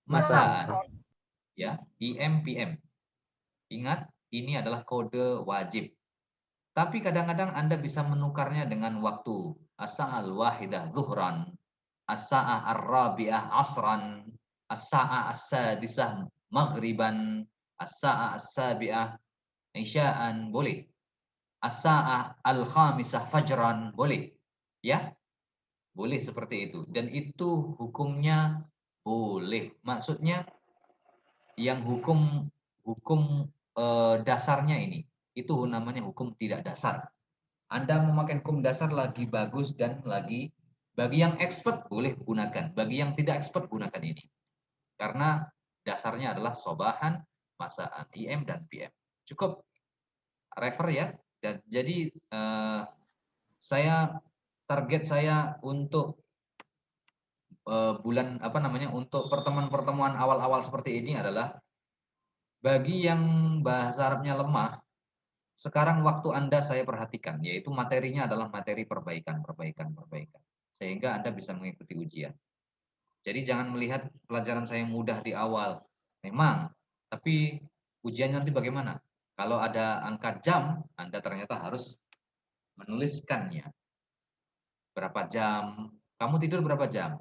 masaan. Ya, IM, PM. Ingat, ini adalah kode wajib. Tapi kadang-kadang Anda bisa menukarnya dengan waktu. As-sa'ah al-wahidah zuhran, as-sa'ah ar-rabi'ah asran, as-sa'ah as-sadisah maghriban, as-sa'ah as-sabi'ah isya'an, boleh. As-sa'ah al-khamisah fajran, boleh. Ya, boleh seperti itu. Dan itu hukumnya boleh. Maksudnya yang hukum dasarnya ini, itu namanya hukum tidak dasar. Anda memakai hukum dasar lagi bagus dan lagi, bagi yang expert boleh gunakan. Bagi yang tidak expert gunakan ini. Karena dasarnya adalah sobahan, masaan, IM, dan PM. Cukup refer ya. Dan jadi target saya untuk untuk pertemuan-pertemuan awal-awal seperti ini adalah bagi yang bahasa Arabnya lemah, sekarang waktu Anda saya perhatikan, yaitu materinya adalah materi perbaikan. Sehingga Anda bisa mengikuti ujian. Jadi jangan melihat pelajaran saya mudah di awal. Memang, tapi ujian nanti bagaimana? Kalau ada angka jam, Anda ternyata harus menuliskannya. Berapa jam? Kamu tidur berapa jam?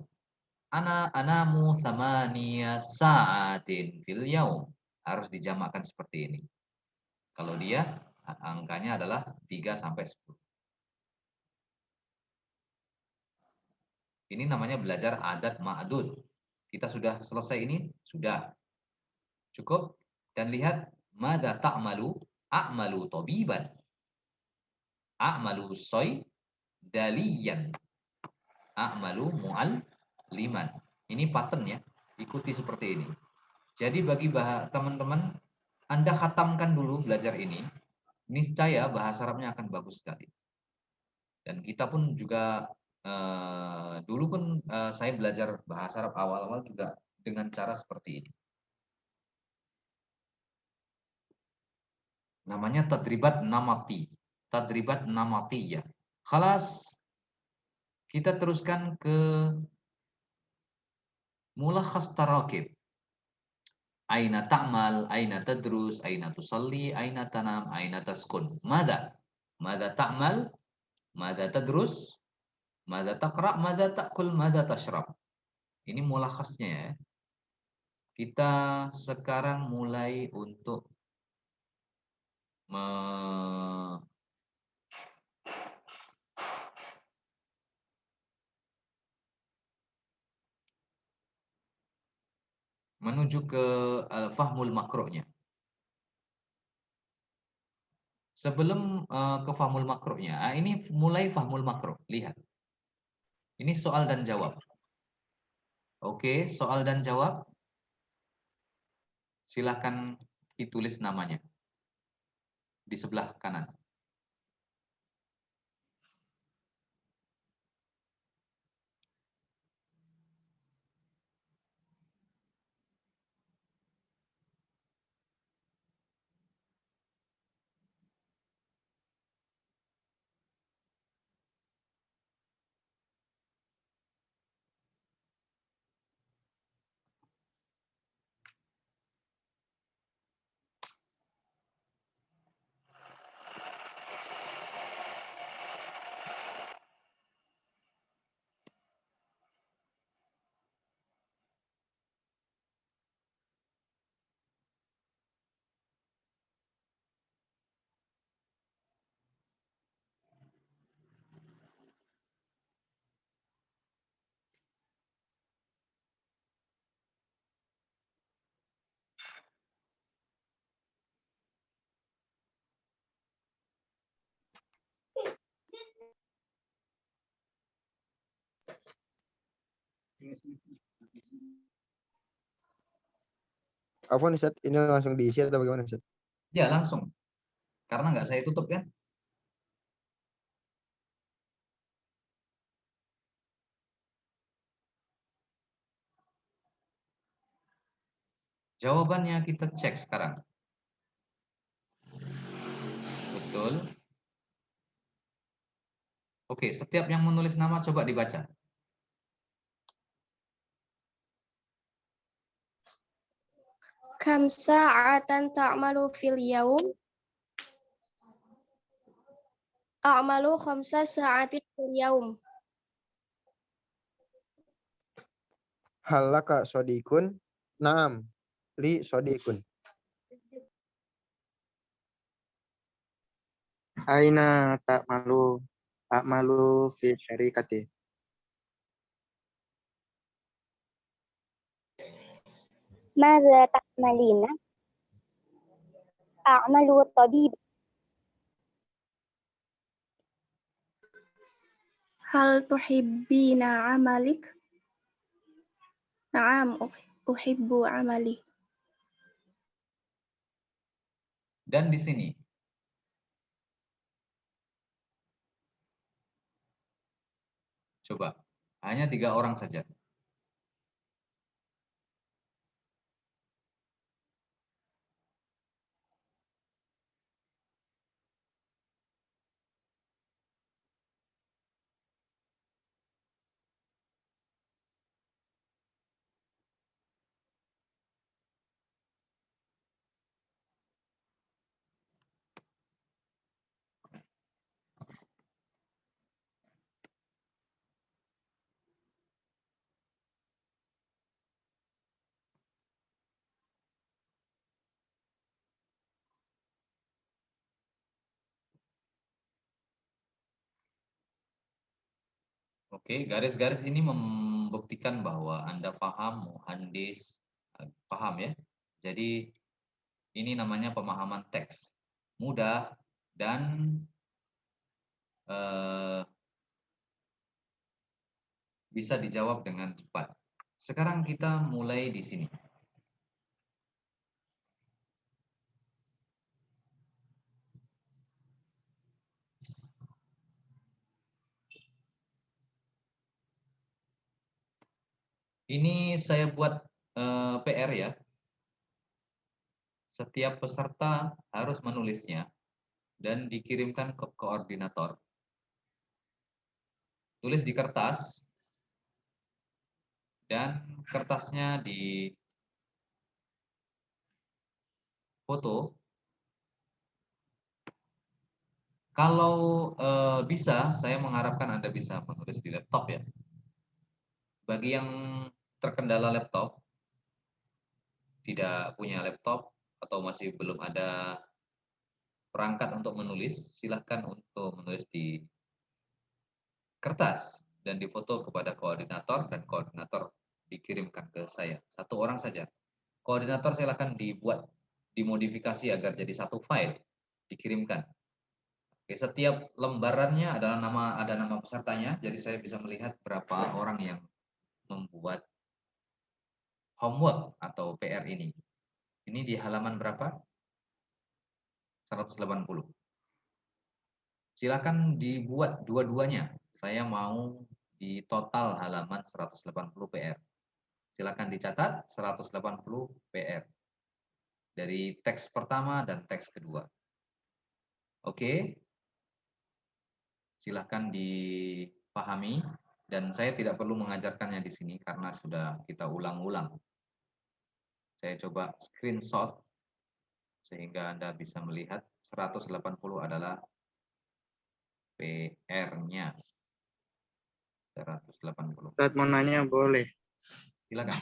Anamu samaniya sa'atin fil yaum. Harus dijamakkan seperti ini. Kalau dia angkanya adalah 3 sampai 10. Ini namanya belajar adat ma'dud. Kita sudah selesai ini? Sudah. Cukup? Dan lihat, madza ta'malu? A'malu tabiban. A'malu daliyan. A'malu mu'alliman. Ini pattern ya. Ikuti seperti ini. Jadi bagi teman-teman, Anda khatamkan dulu belajar ini. Niscaya bahasa Arabnya akan bagus sekali. Dan kita pun juga dulu pun saya belajar bahasa Arab awal-awal juga dengan cara seperti ini. Namanya tadribat namati. Tadribat namatiyah. Khalas, kita teruskan ke mulakhas tarakib. Aina ta'mal, aina tadrus, aina tusalli, aina tanam, aina taskun. Mada? Mada ta'mal, mada tadrus, mada taqra, mada ta'kul, mada tashrab. Ini mulakhasnya ya. Kita sekarang mulai untuk menuju ke fahmul makronya. Sebelum ke fahmul makronya, ini mulai fahmul makro. Lihat. Ini soal dan jawab. Oke, soal dan jawab. Silahkan ditulis namanya di sebelah kanan. Afwan Ustaz, ini langsung diisi atau bagaimana Ustaz? Ya, langsung. Karena nggak saya tutup kan? Jawabannya kita cek sekarang. Betul. Oke, setiap yang menulis nama coba dibaca. Kam sa'atan ta'malu fil yaum? A'malu khamsa sa'atin fil yaum. Halaka sodikun? Naam, li sodikun. Aina ta'malu? A'malu fi syarikati. Madza ta'malina? A'malu tabib. Hal tuhibbina amalik? Naam, uhibbu amali. Dan di sini. Coba. Hanya 3 orang saja. Oke, garis-garis ini membuktikan bahwa Anda paham, muhandis, paham ya. Jadi ini namanya pemahaman teks. Mudah dan bisa dijawab dengan cepat. Sekarang kita mulai di sini. Ini saya buat PR ya. Setiap peserta harus menulisnya dan dikirimkan ke koordinator. Tulis di kertas dan kertasnya di foto. Kalau bisa, saya mengharapkan Anda bisa menulis di laptop ya. Bagi yang terkendala laptop, tidak punya laptop atau masih belum ada perangkat untuk menulis, silahkan untuk menulis di kertas dan difoto kepada koordinator dan koordinator dikirimkan ke saya. Satu orang saja. Koordinator silahkan dibuat, dimodifikasi agar jadi satu file, dikirimkan. Oke, setiap lembarannya ada nama pesertanya, jadi saya bisa melihat berapa orang yang membuat homework atau PR ini. Ini di halaman berapa? 180. Silakan dibuat dua-duanya. Saya mau di total halaman 180 PR. Silakan dicatat 180 PR. Dari teks pertama dan teks kedua. Oke. Silakan dipahami dan saya tidak perlu mengajarkannya di sini karena sudah kita ulang-ulang. Saya coba screenshot sehingga Anda bisa melihat 180 adalah PR-nya. 180. Ustaz mau nanya boleh? Silakan.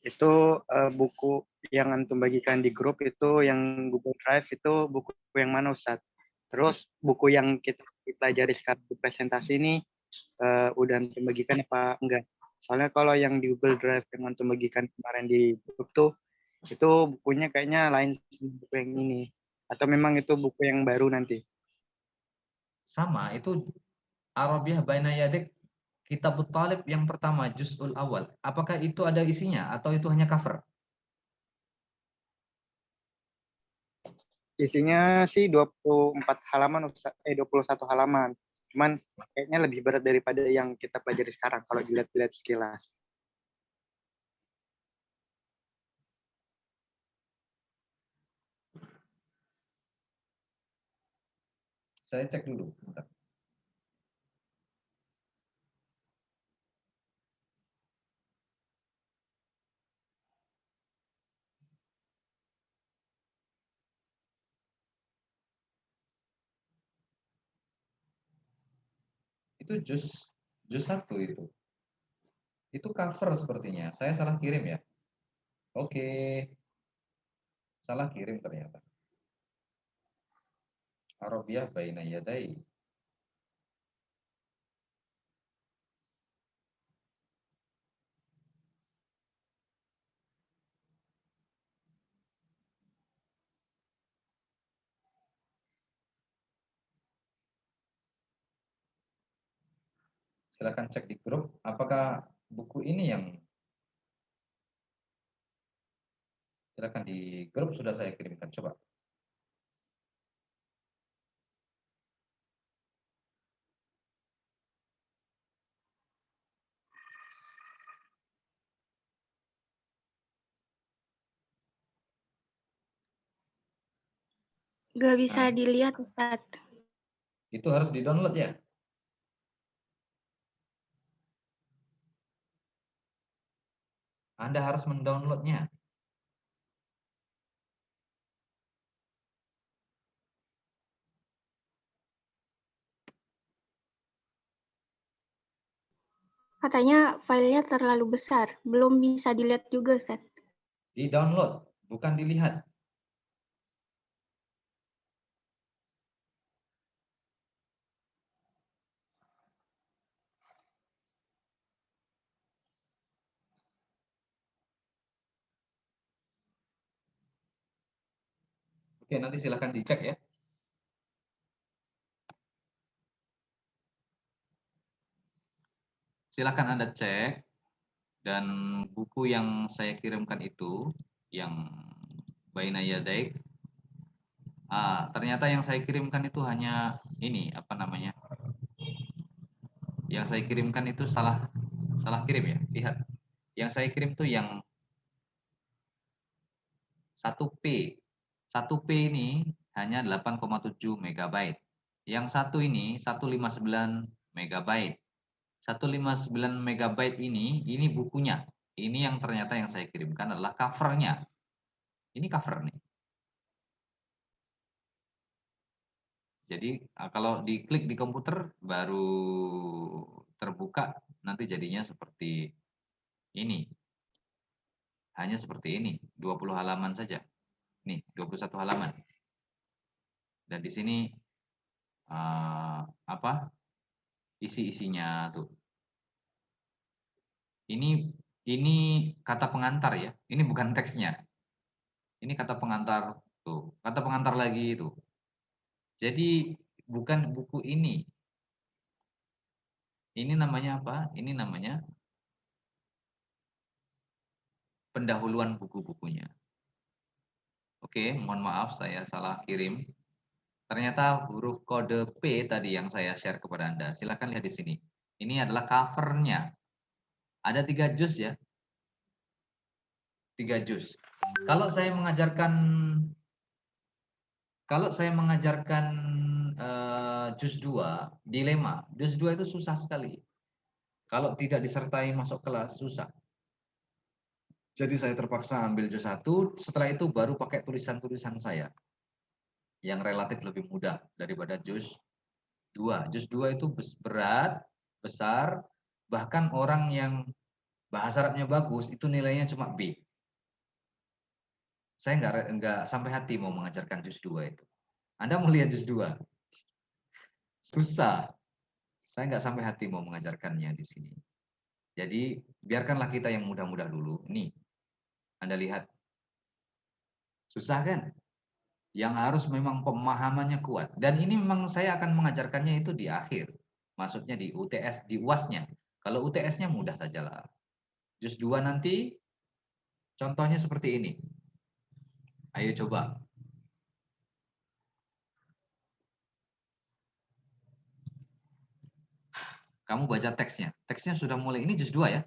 Itu buku yang antum bagikan di grup itu yang Google Drive itu buku yang mana Ustaz? Terus buku yang kita pelajari sekarang di presentasi ini udah antum bagikan apa enggak? Soalnya kalau yang di Google Drive yang antum bagikan kemarin di grup tuh itu bukunya kayaknya lain sama buku yang ini. Atau memang itu buku yang baru nanti? Sama, itu Arabiah Baina Yadik Kitabut Talib yang pertama, Juz'ul Awal. Apakah itu ada isinya atau itu hanya cover? Isinya sih 24 halaman, 21 halaman. Cuman kayaknya lebih berat daripada yang kita pelajari sekarang kalau dilihat-lihat sekilas. Saya cek dulu. Bentar. Itu juz 1 itu. Itu cover sepertinya. Saya salah kirim ya. Oke. Salah kirim ternyata. Arabiah Baina Yadai. Silakan cek di grup apakah buku ini yang silakan di grup sudah saya kirimkan, coba. Gak bisa dilihat, Ustaz. Itu harus di-download ya? Anda harus mendownloadnya. Katanya filenya terlalu besar, belum bisa dilihat juga, Ustaz. Di-download, bukan dilihat. Oke, nanti silakan dicek ya. Silakan Anda cek, dan buku yang saya kirimkan itu, yang Baina Yadaik, ternyata yang saya kirimkan itu hanya ini, apa namanya? Yang saya kirimkan itu salah kirim ya. Lihat, yang saya kirim tuh yang 1P. 1P ini hanya 8,7 MB. Yang satu ini 159 MB. 159 MB ini bukunya. Ini yang ternyata yang saya kirimkan adalah covernya. Ini cover nih. Jadi kalau diklik di komputer baru terbuka, nanti jadinya seperti ini. Hanya seperti ini, 20 halaman saja. Nih, 21 halaman. Dan di sini isi-isinya tuh. Ini kata pengantar ya. Ini bukan teksnya. Ini kata pengantar tuh. Kata pengantar lagi itu. Jadi bukan buku ini. Ini namanya apa? Ini namanya pendahuluan buku-bukunya. Oke, mohon maaf saya salah kirim. Ternyata huruf kode P tadi yang saya share kepada Anda. Silakan lihat di sini. Ini adalah covernya. Ada 3 juz ya. 3 juz. Kalau saya mengajarkan juz 2, dilema. Juz 2 itu susah sekali. Kalau tidak disertai masuk kelas, susah. Jadi saya terpaksa ambil juz 1, setelah itu baru pakai tulisan-tulisan saya. Yang relatif lebih mudah daripada juz 2. Juz 2 itu berat, besar, bahkan orang yang bahasa Arabnya bagus, itu nilainya cuma B. Saya nggak sampai hati mau mengajarkan juz 2 itu. Anda mau lihat juz 2? Susah. Saya nggak sampai hati mau mengajarkannya di sini. Jadi, biarkanlah kita yang mudah-mudah dulu. Nih, Anda lihat. Susah kan? Yang harus memang pemahamannya kuat. Dan ini memang saya akan mengajarkannya itu di akhir. Maksudnya di UTS, di UAS-nya. Kalau UTS-nya mudah sajalah. Juz 2 nanti, contohnya seperti ini. Ayo coba. Kamu baca teksnya. Teksnya sudah mulai, ini juz 2 ya.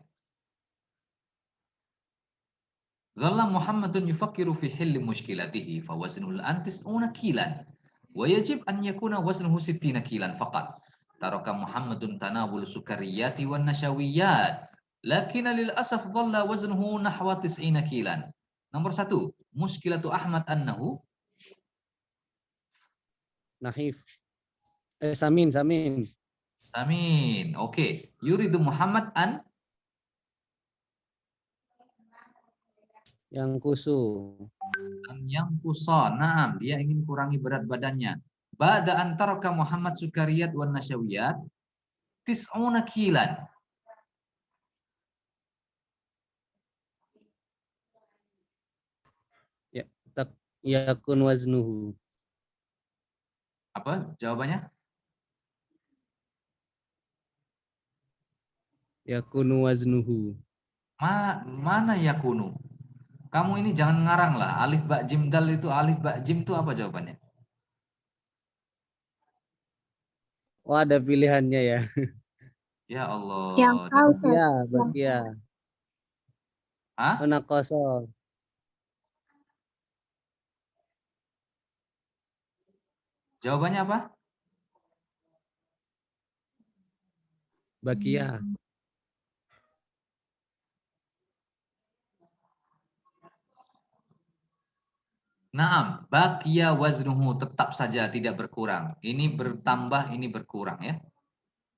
Zalla Muhammadun yufakkiru fi hilli mushkilatihi fa waznuhu al-tis'una kilan. Wa yajib an yakuna waznuhu 60 kilan faqat. Taraka Muhammadun tanawul sukariyati wan nashawiyat. Lakin lil asaf dhalla waznuhu nahwa 90 kilan. Nomor 1, muskilatu Ahmad annahu Nahif. Samin. Amin. Oke. Yuridu Muhammad an Yang kusu. yang kusa. Nah, dia ingin kurangi berat badannya. Ba'da antaraka Muhammad sukariyat wan nasyawiyat 90 kilan. Ya, yakun waznuhu. Apa jawabannya? Yakunu waznuhu. Mana yakunu? Kamu ini jangan ngarang lah. Alif ba jim dal itu, alif ba jim itu apa jawabannya? Oh, ada pilihannya ya. Ya Allah. Yang tahu Bakia. Hah? Nakoso. Jawabannya apa? Bakia. Naam, baqiya waznuhu, tetap saja tidak berkurang. Ini bertambah, ini berkurang ya.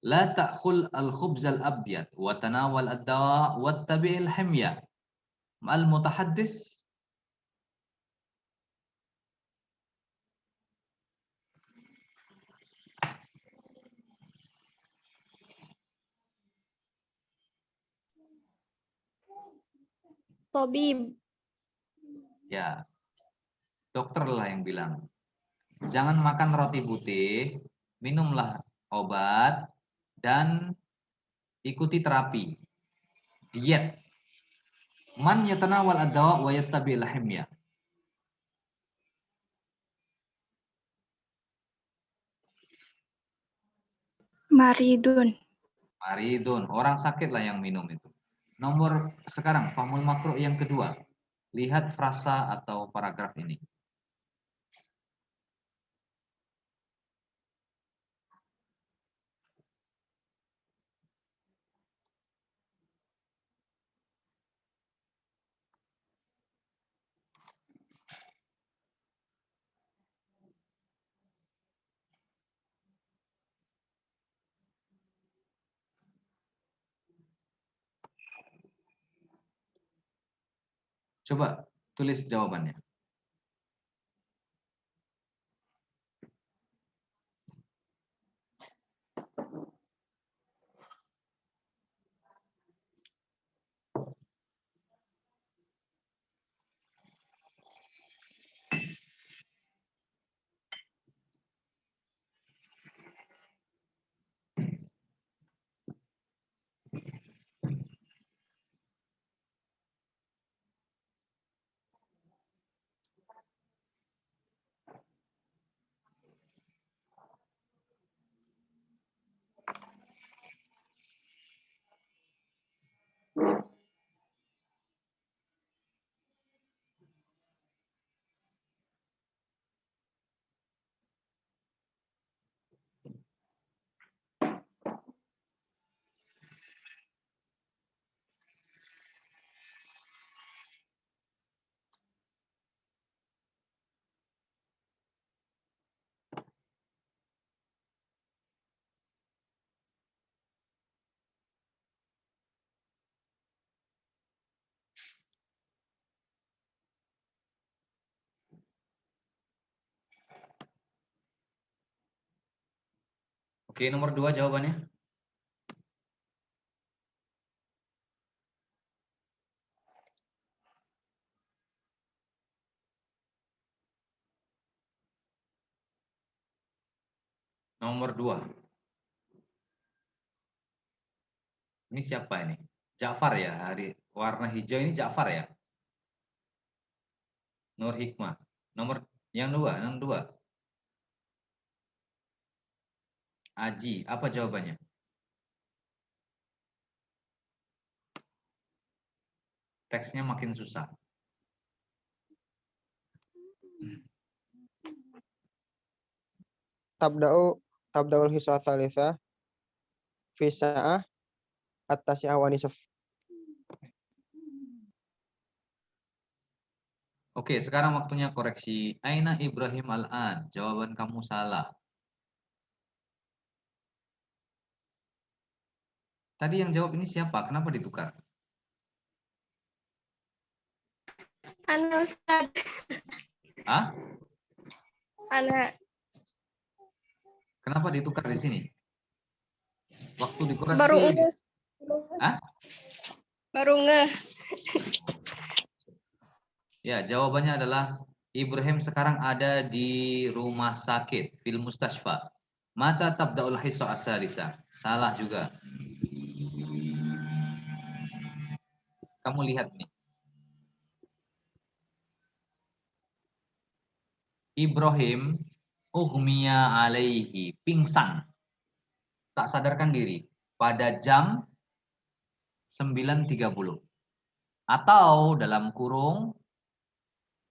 La ta'khul al-khubz al-abyad wa tanawal ad-dawa wa tabi'il himya. Ma'al mutahaddis Tabib. ya. Dokter lah yang bilang. Jangan makan roti putih, minumlah obat, dan ikuti terapi. Diet. Man yatanawal ad-dawa wa yattabi'il himya. Maridun. Maridun, orang sakit lah yang minum itu. Nomor sekarang, famul makruh yang kedua. Lihat frasa atau paragraf ini. Coba tulis jawabannya. Oke, nomor 2 jawabannya. Nomor 2. Ini siapa ini? Ja'far ya, hari warna hijau ini Ja'far ya. Nur Hikmah. Nomor yang 2, nomor 2. Aji, apa jawabannya? Teksnya makin susah. Tabda'ul hiswa tsalitsah fi sa'ah at-tasi'ah wa nisf. Oke, sekarang waktunya koreksi. Aina Ibrahim al-an? Jawaban kamu salah. Tadi yang jawab ini siapa? Kenapa ditukar? Ana Ustaz. Hah? Ana. Kenapa ditukar di sini? Waktu dikoreksi. Baru ngeh. Hah? Baru ngeh. Ya, jawabannya adalah Ibrahim sekarang ada di rumah sakit, fil mustashfa. Mata tabda'ul hissa as-salisa. Salah juga. Kamu lihat nih. Ibrahim ughmiya alaihi, pingsan. Tak sadarkan diri pada jam 9.30. Atau dalam kurung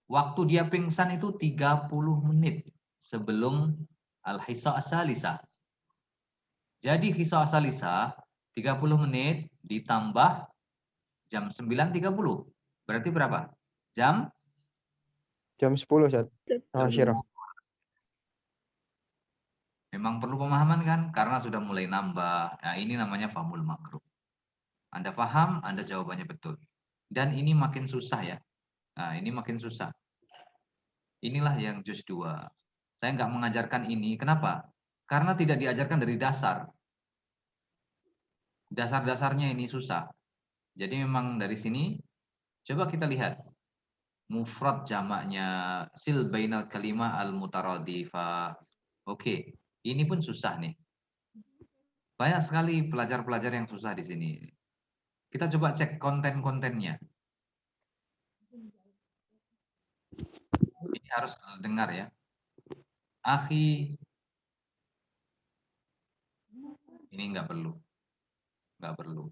waktu dia pingsan itu 30 menit sebelum al-hissa as-salisa. Jadi hissa as-salisa 30 menit ditambah jam 9.30. Berarti berapa? Jam 10, Ustaz. Asyirah. Memang perlu pemahaman kan? Karena sudah mulai nambah. Nah, ini namanya famul makruh. Anda paham, Anda jawabannya betul. Dan ini makin susah ya. Nah, ini makin susah. Inilah yang juz 2. Saya nggak mengajarkan ini. Kenapa? Karena tidak diajarkan dari dasar. Dasar-dasarnya ini susah. Jadi memang dari sini, coba kita lihat. mufrad jamaknya, sil bainal kalimah al mutaradifah. Oke, ini pun susah nih. Banyak sekali pelajar-pelajar yang susah di sini. Kita coba cek konten-kontennya. Ini harus dengar ya. Akhi, ini nggak perlu. Nggak perlu.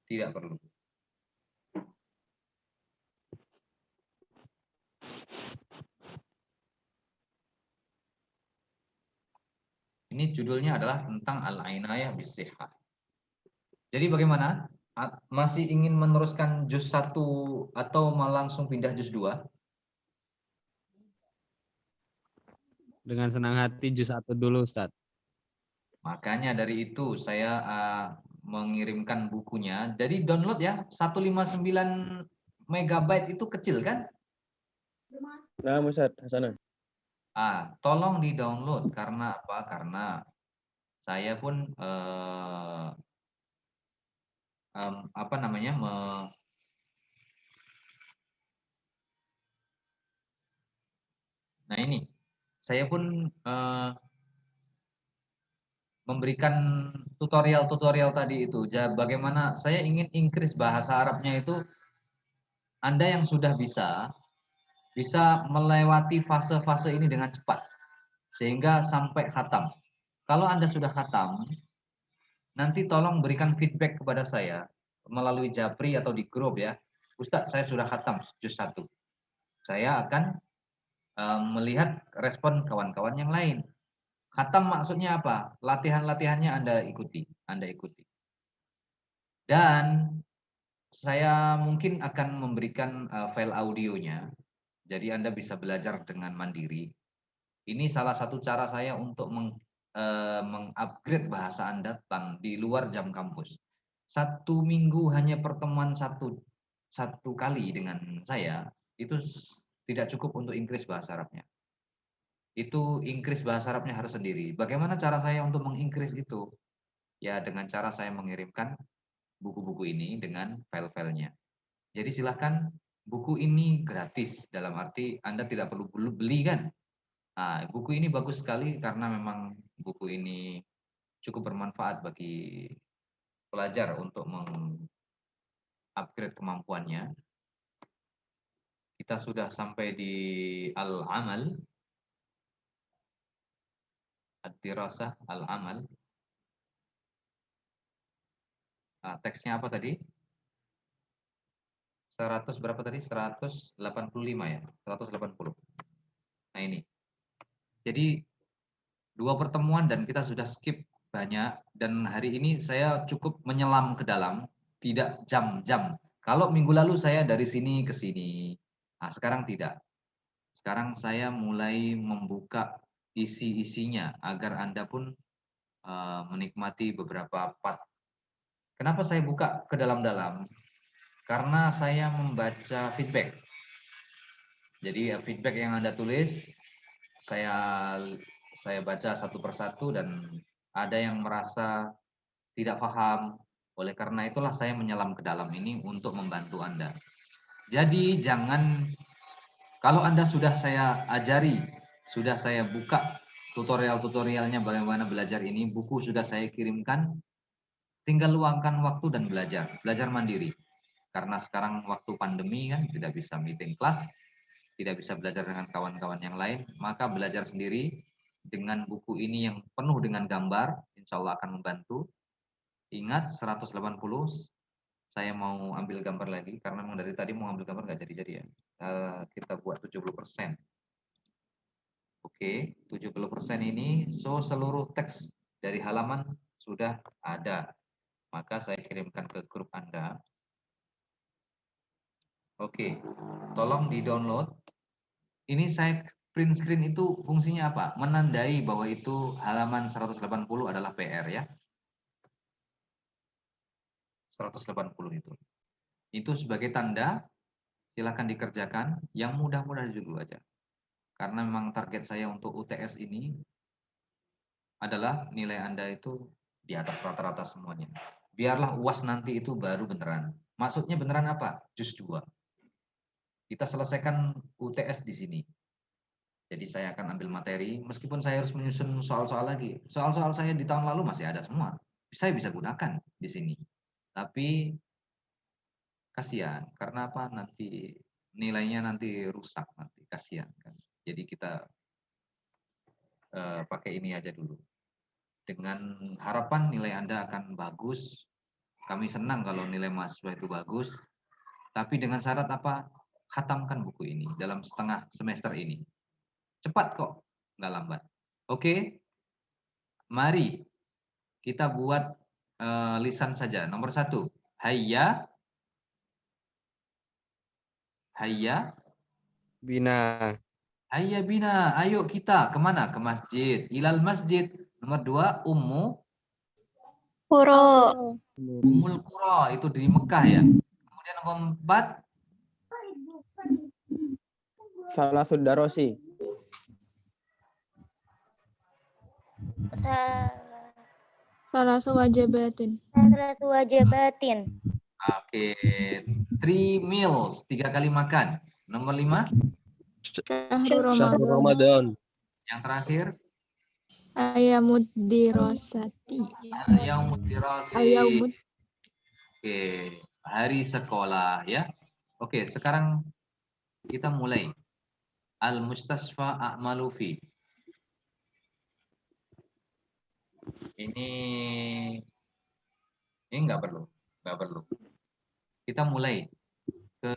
Tidak perlu. Ini judulnya adalah tentang al-ainayah bisihah. Jadi bagaimana? Masih ingin meneruskan juz 1 atau malah langsung pindah juz 2? Dengan senang hati juz 1 dulu, Ustaz. Makanya dari itu saya mengirimkan bukunya. Jadi download ya, 159 megabyte itu kecil kan? Nah, Ustaz, Hasanah. Tolong di-download karena apa? Karena saya pun apa namanya? Nah ini, saya pun memberikan tutorial-tutorial tadi itu. Bagaimana saya ingin increase bahasa Arabnya itu, Anda yang sudah bisa melewati fase-fase ini dengan cepat sehingga sampai khatam. Kalau Anda sudah khatam, nanti tolong berikan feedback kepada saya melalui Japri atau di grup ya. Ustadz, saya sudah khatam juz 1. Saya akan melihat respon kawan-kawan yang lain. Khatam maksudnya apa? Latihan-latihannya Anda ikuti. Dan saya mungkin akan memberikan file audionya. Jadi Anda bisa belajar dengan mandiri. Ini salah satu cara saya untuk mengupgrade bahasa Anda di luar jam kampus. 1 minggu hanya pertemuan satu kali dengan saya, itu tidak cukup untuk increase bahasa Arabnya. Itu increase bahasa Arabnya harus sendiri. Bagaimana cara saya untuk mengincrease itu? Ya dengan cara saya mengirimkan buku-buku ini dengan file-filenya. Jadi silahkan, buku ini gratis, dalam arti Anda tidak perlu beli kan. Buku ini bagus sekali karena memang buku ini cukup bermanfaat bagi pelajar untuk mengupgrade kemampuannya. Kita sudah sampai di al-amal, ad-dirasah, al-amal. Teksnya apa tadi? 100 berapa tadi? 185 ya? 180. Nah ini. Jadi 2 pertemuan dan kita sudah skip banyak, dan hari ini saya cukup menyelam ke dalam, tidak jam-jam. Kalau minggu lalu saya dari sini ke sini, sekarang tidak. Sekarang saya mulai membuka isi-isinya agar Anda pun menikmati beberapa part. Kenapa saya buka ke dalam-dalam? Karena saya membaca feedback. Jadi feedback yang Anda tulis, saya baca satu persatu dan ada yang merasa tidak paham. Oleh karena itulah saya menyelam ke dalam ini untuk membantu Anda. Jadi jangan, kalau Anda sudah saya ajari, sudah saya buka tutorial-tutorialnya bagaimana belajar ini, buku sudah saya kirimkan, tinggal luangkan waktu dan belajar mandiri. Karena sekarang waktu pandemi kan, tidak bisa meeting kelas, tidak bisa belajar dengan kawan-kawan yang lain, maka belajar sendiri dengan buku ini yang penuh dengan gambar, insya Allah akan membantu. Ingat 180, saya mau ambil gambar lagi, karena memang dari tadi mau ambil gambar nggak jadi-jadi ya. Kita buat 70%. Oke, 70% ini, seluruh teks dari halaman sudah ada. Maka saya kirimkan ke grup Anda. Oke, tolong di-download. Ini saya print screen itu fungsinya apa? Menandai bahwa itu halaman 180 adalah PR ya. 180 itu. Itu sebagai tanda, silakan dikerjakan. Yang mudah-mudah dulu aja. Karena memang target saya untuk UTS ini adalah nilai Anda itu di atas rata-rata semuanya. Biarlah UAS nanti itu baru beneran. Maksudnya beneran apa? Juz 2. Kita selesaikan UTS di sini. Jadi saya akan ambil materi, meskipun saya harus menyusun soal-soal lagi. Soal-soal saya di tahun lalu masih ada semua. Saya bisa gunakan di sini. Tapi kasihan, karena apa? Nanti nilainya nanti rusak nanti, kasihan kan. Jadi kita pakai ini aja dulu. Dengan harapan nilai Anda akan bagus. Kami senang kalau nilai mahasiswa itu bagus. Tapi dengan syarat apa? Khatamkan buku ini dalam setengah semester ini. Cepat kok, nggak lambat. Oke, mari kita buat lisan saja. Nomor 1, hayya. Hayya. Bina. Hayya bina, ayo kita kemana? Ke masjid. Ilal masjid. Nomor 2, ummu. Qura. Ummul Qura, itu di Mekah ya. Kemudian nomor 4. Salasul darosi. Salasu wajibatin. Salasu wajibatin. Oke, 3 meals, 3 kali makan. Nomor 5. Syahrul Ramadan. Yang terakhir. Ayamud dirasati. Al-yaumud dirasi. Oke, hari sekolah ya. Oke, sekarang kita mulai. Al-mustasfa a'malu fi. Ini nggak perlu. Kita mulai ke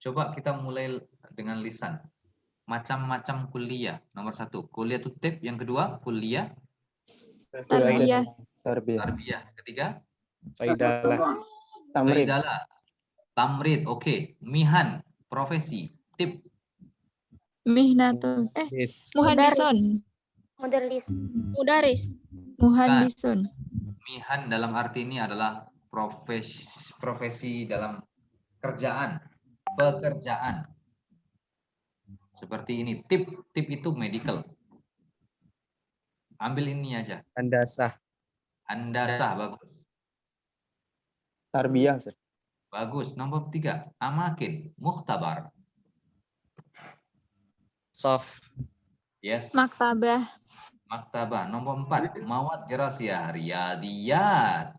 coba kita mulai dengan lisan. Macam-macam kuliah. Nomor 1, kuliah tutib. Yang kedua, kuliah Tarbiyah. tarbiyah. Ketiga, Saidalah. Saidalah. Tamrid. Oke. Mihan, profesi. Tip. Mihnatun. Muhandison. Mudaris. Muhandison. Mihan dalam arti ini adalah profesi dalam kerjaan, pekerjaan. Seperti ini. Tip itu medical. Ambil ini aja. Handasah. Bagus. Tarbiyah. Bagus. Nomor 3, amakin, mukhtabar. Sof. Yes. Maktabah. Nomor 4, mawad dirasiyah, riyadiyat.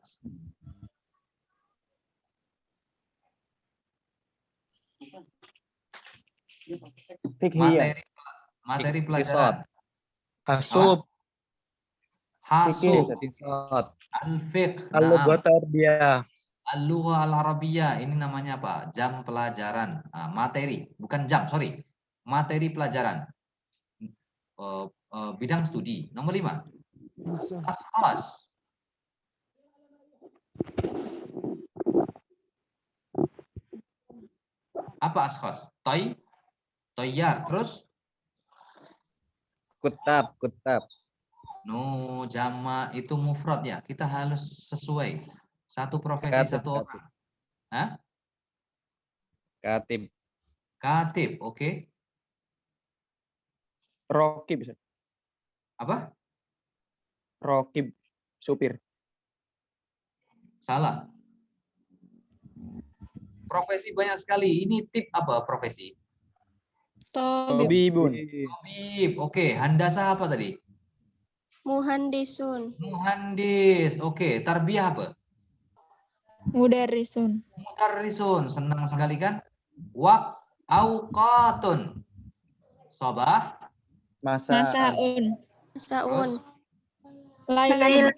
Materi pelajaran. Hasub. Al-fiqh. Al-lughat tarbiyah. Al-lugha al-arabiyah. Ini namanya apa? Jam pelajaran. Materi, bukan jam, sorry. Materi pelajaran. Bidang studi. Nomor 5. Ashkhas. Apa ashkhas? Toyar. Terus? Kutab. No, jama itu mufrad ya. Kita harus sesuai. Satu profesi, satu orang. Hah? Katib, oke. Rokib. Apa? Rokib, supir. Salah. Profesi banyak sekali. Ini tip apa profesi? Tabibun. Tabib, oke. Handasah apa tadi? Muhandisun. Muhandis, oke. Tarbiyah apa? Mudarrisun. Senang sekali kan? Auqatun. Sabah. Masaun. Lail.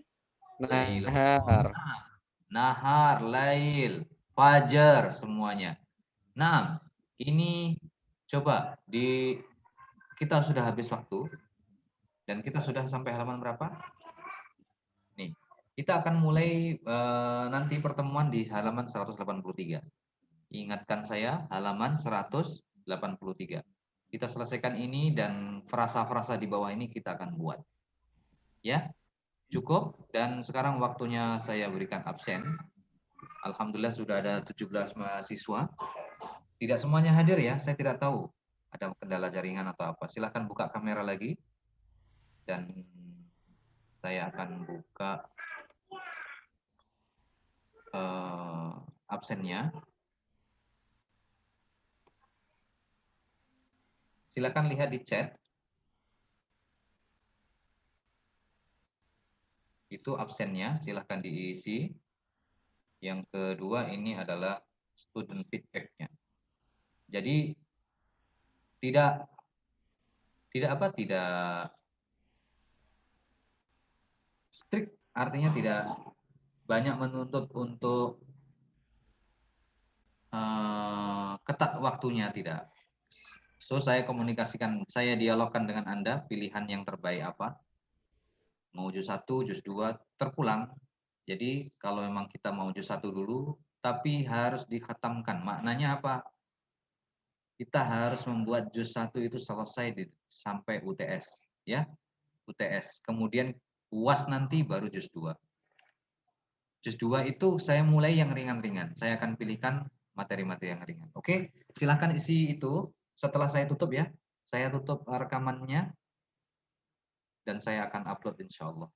Nahar, lail, fajar, semuanya. Nah, ini coba kita sudah habis waktu dan kita sudah sampai halaman berapa? Nih, kita akan mulai nanti pertemuan di halaman 183. Ingatkan saya, halaman 183. Kita selesaikan ini dan frasa-frasa di bawah ini kita akan buat. Ya, cukup. Dan sekarang waktunya saya berikan absen. Alhamdulillah sudah ada 17 mahasiswa. Tidak semuanya hadir ya, saya tidak tahu. Ada kendala jaringan atau apa. Silahkan buka kamera lagi. Dan saya akan buka absennya. Silakan lihat di chat. Itu absennya, silakan diisi. Yang kedua ini adalah student feedback-nya. Jadi tidak strict, artinya tidak banyak menuntut untuk ketat waktunya, tidak. So saya komunikasikan, saya dialogkan dengan Anda pilihan yang terbaik apa. Mau juz 1, juz 2 terpulang. Jadi kalau memang kita mau juz 1 dulu, tapi harus dikhatamkan. Maknanya apa? Kita harus membuat juz 1 itu selesai sampai UTS, ya. UTS. Kemudian UAS nanti baru juz 2. Juz 2 itu saya mulai yang ringan-ringan. Saya akan pilihkan materi-materi yang ringan. Oke, silahkan isi itu setelah saya tutup ya. Saya tutup rekamannya dan saya akan upload insya Allah.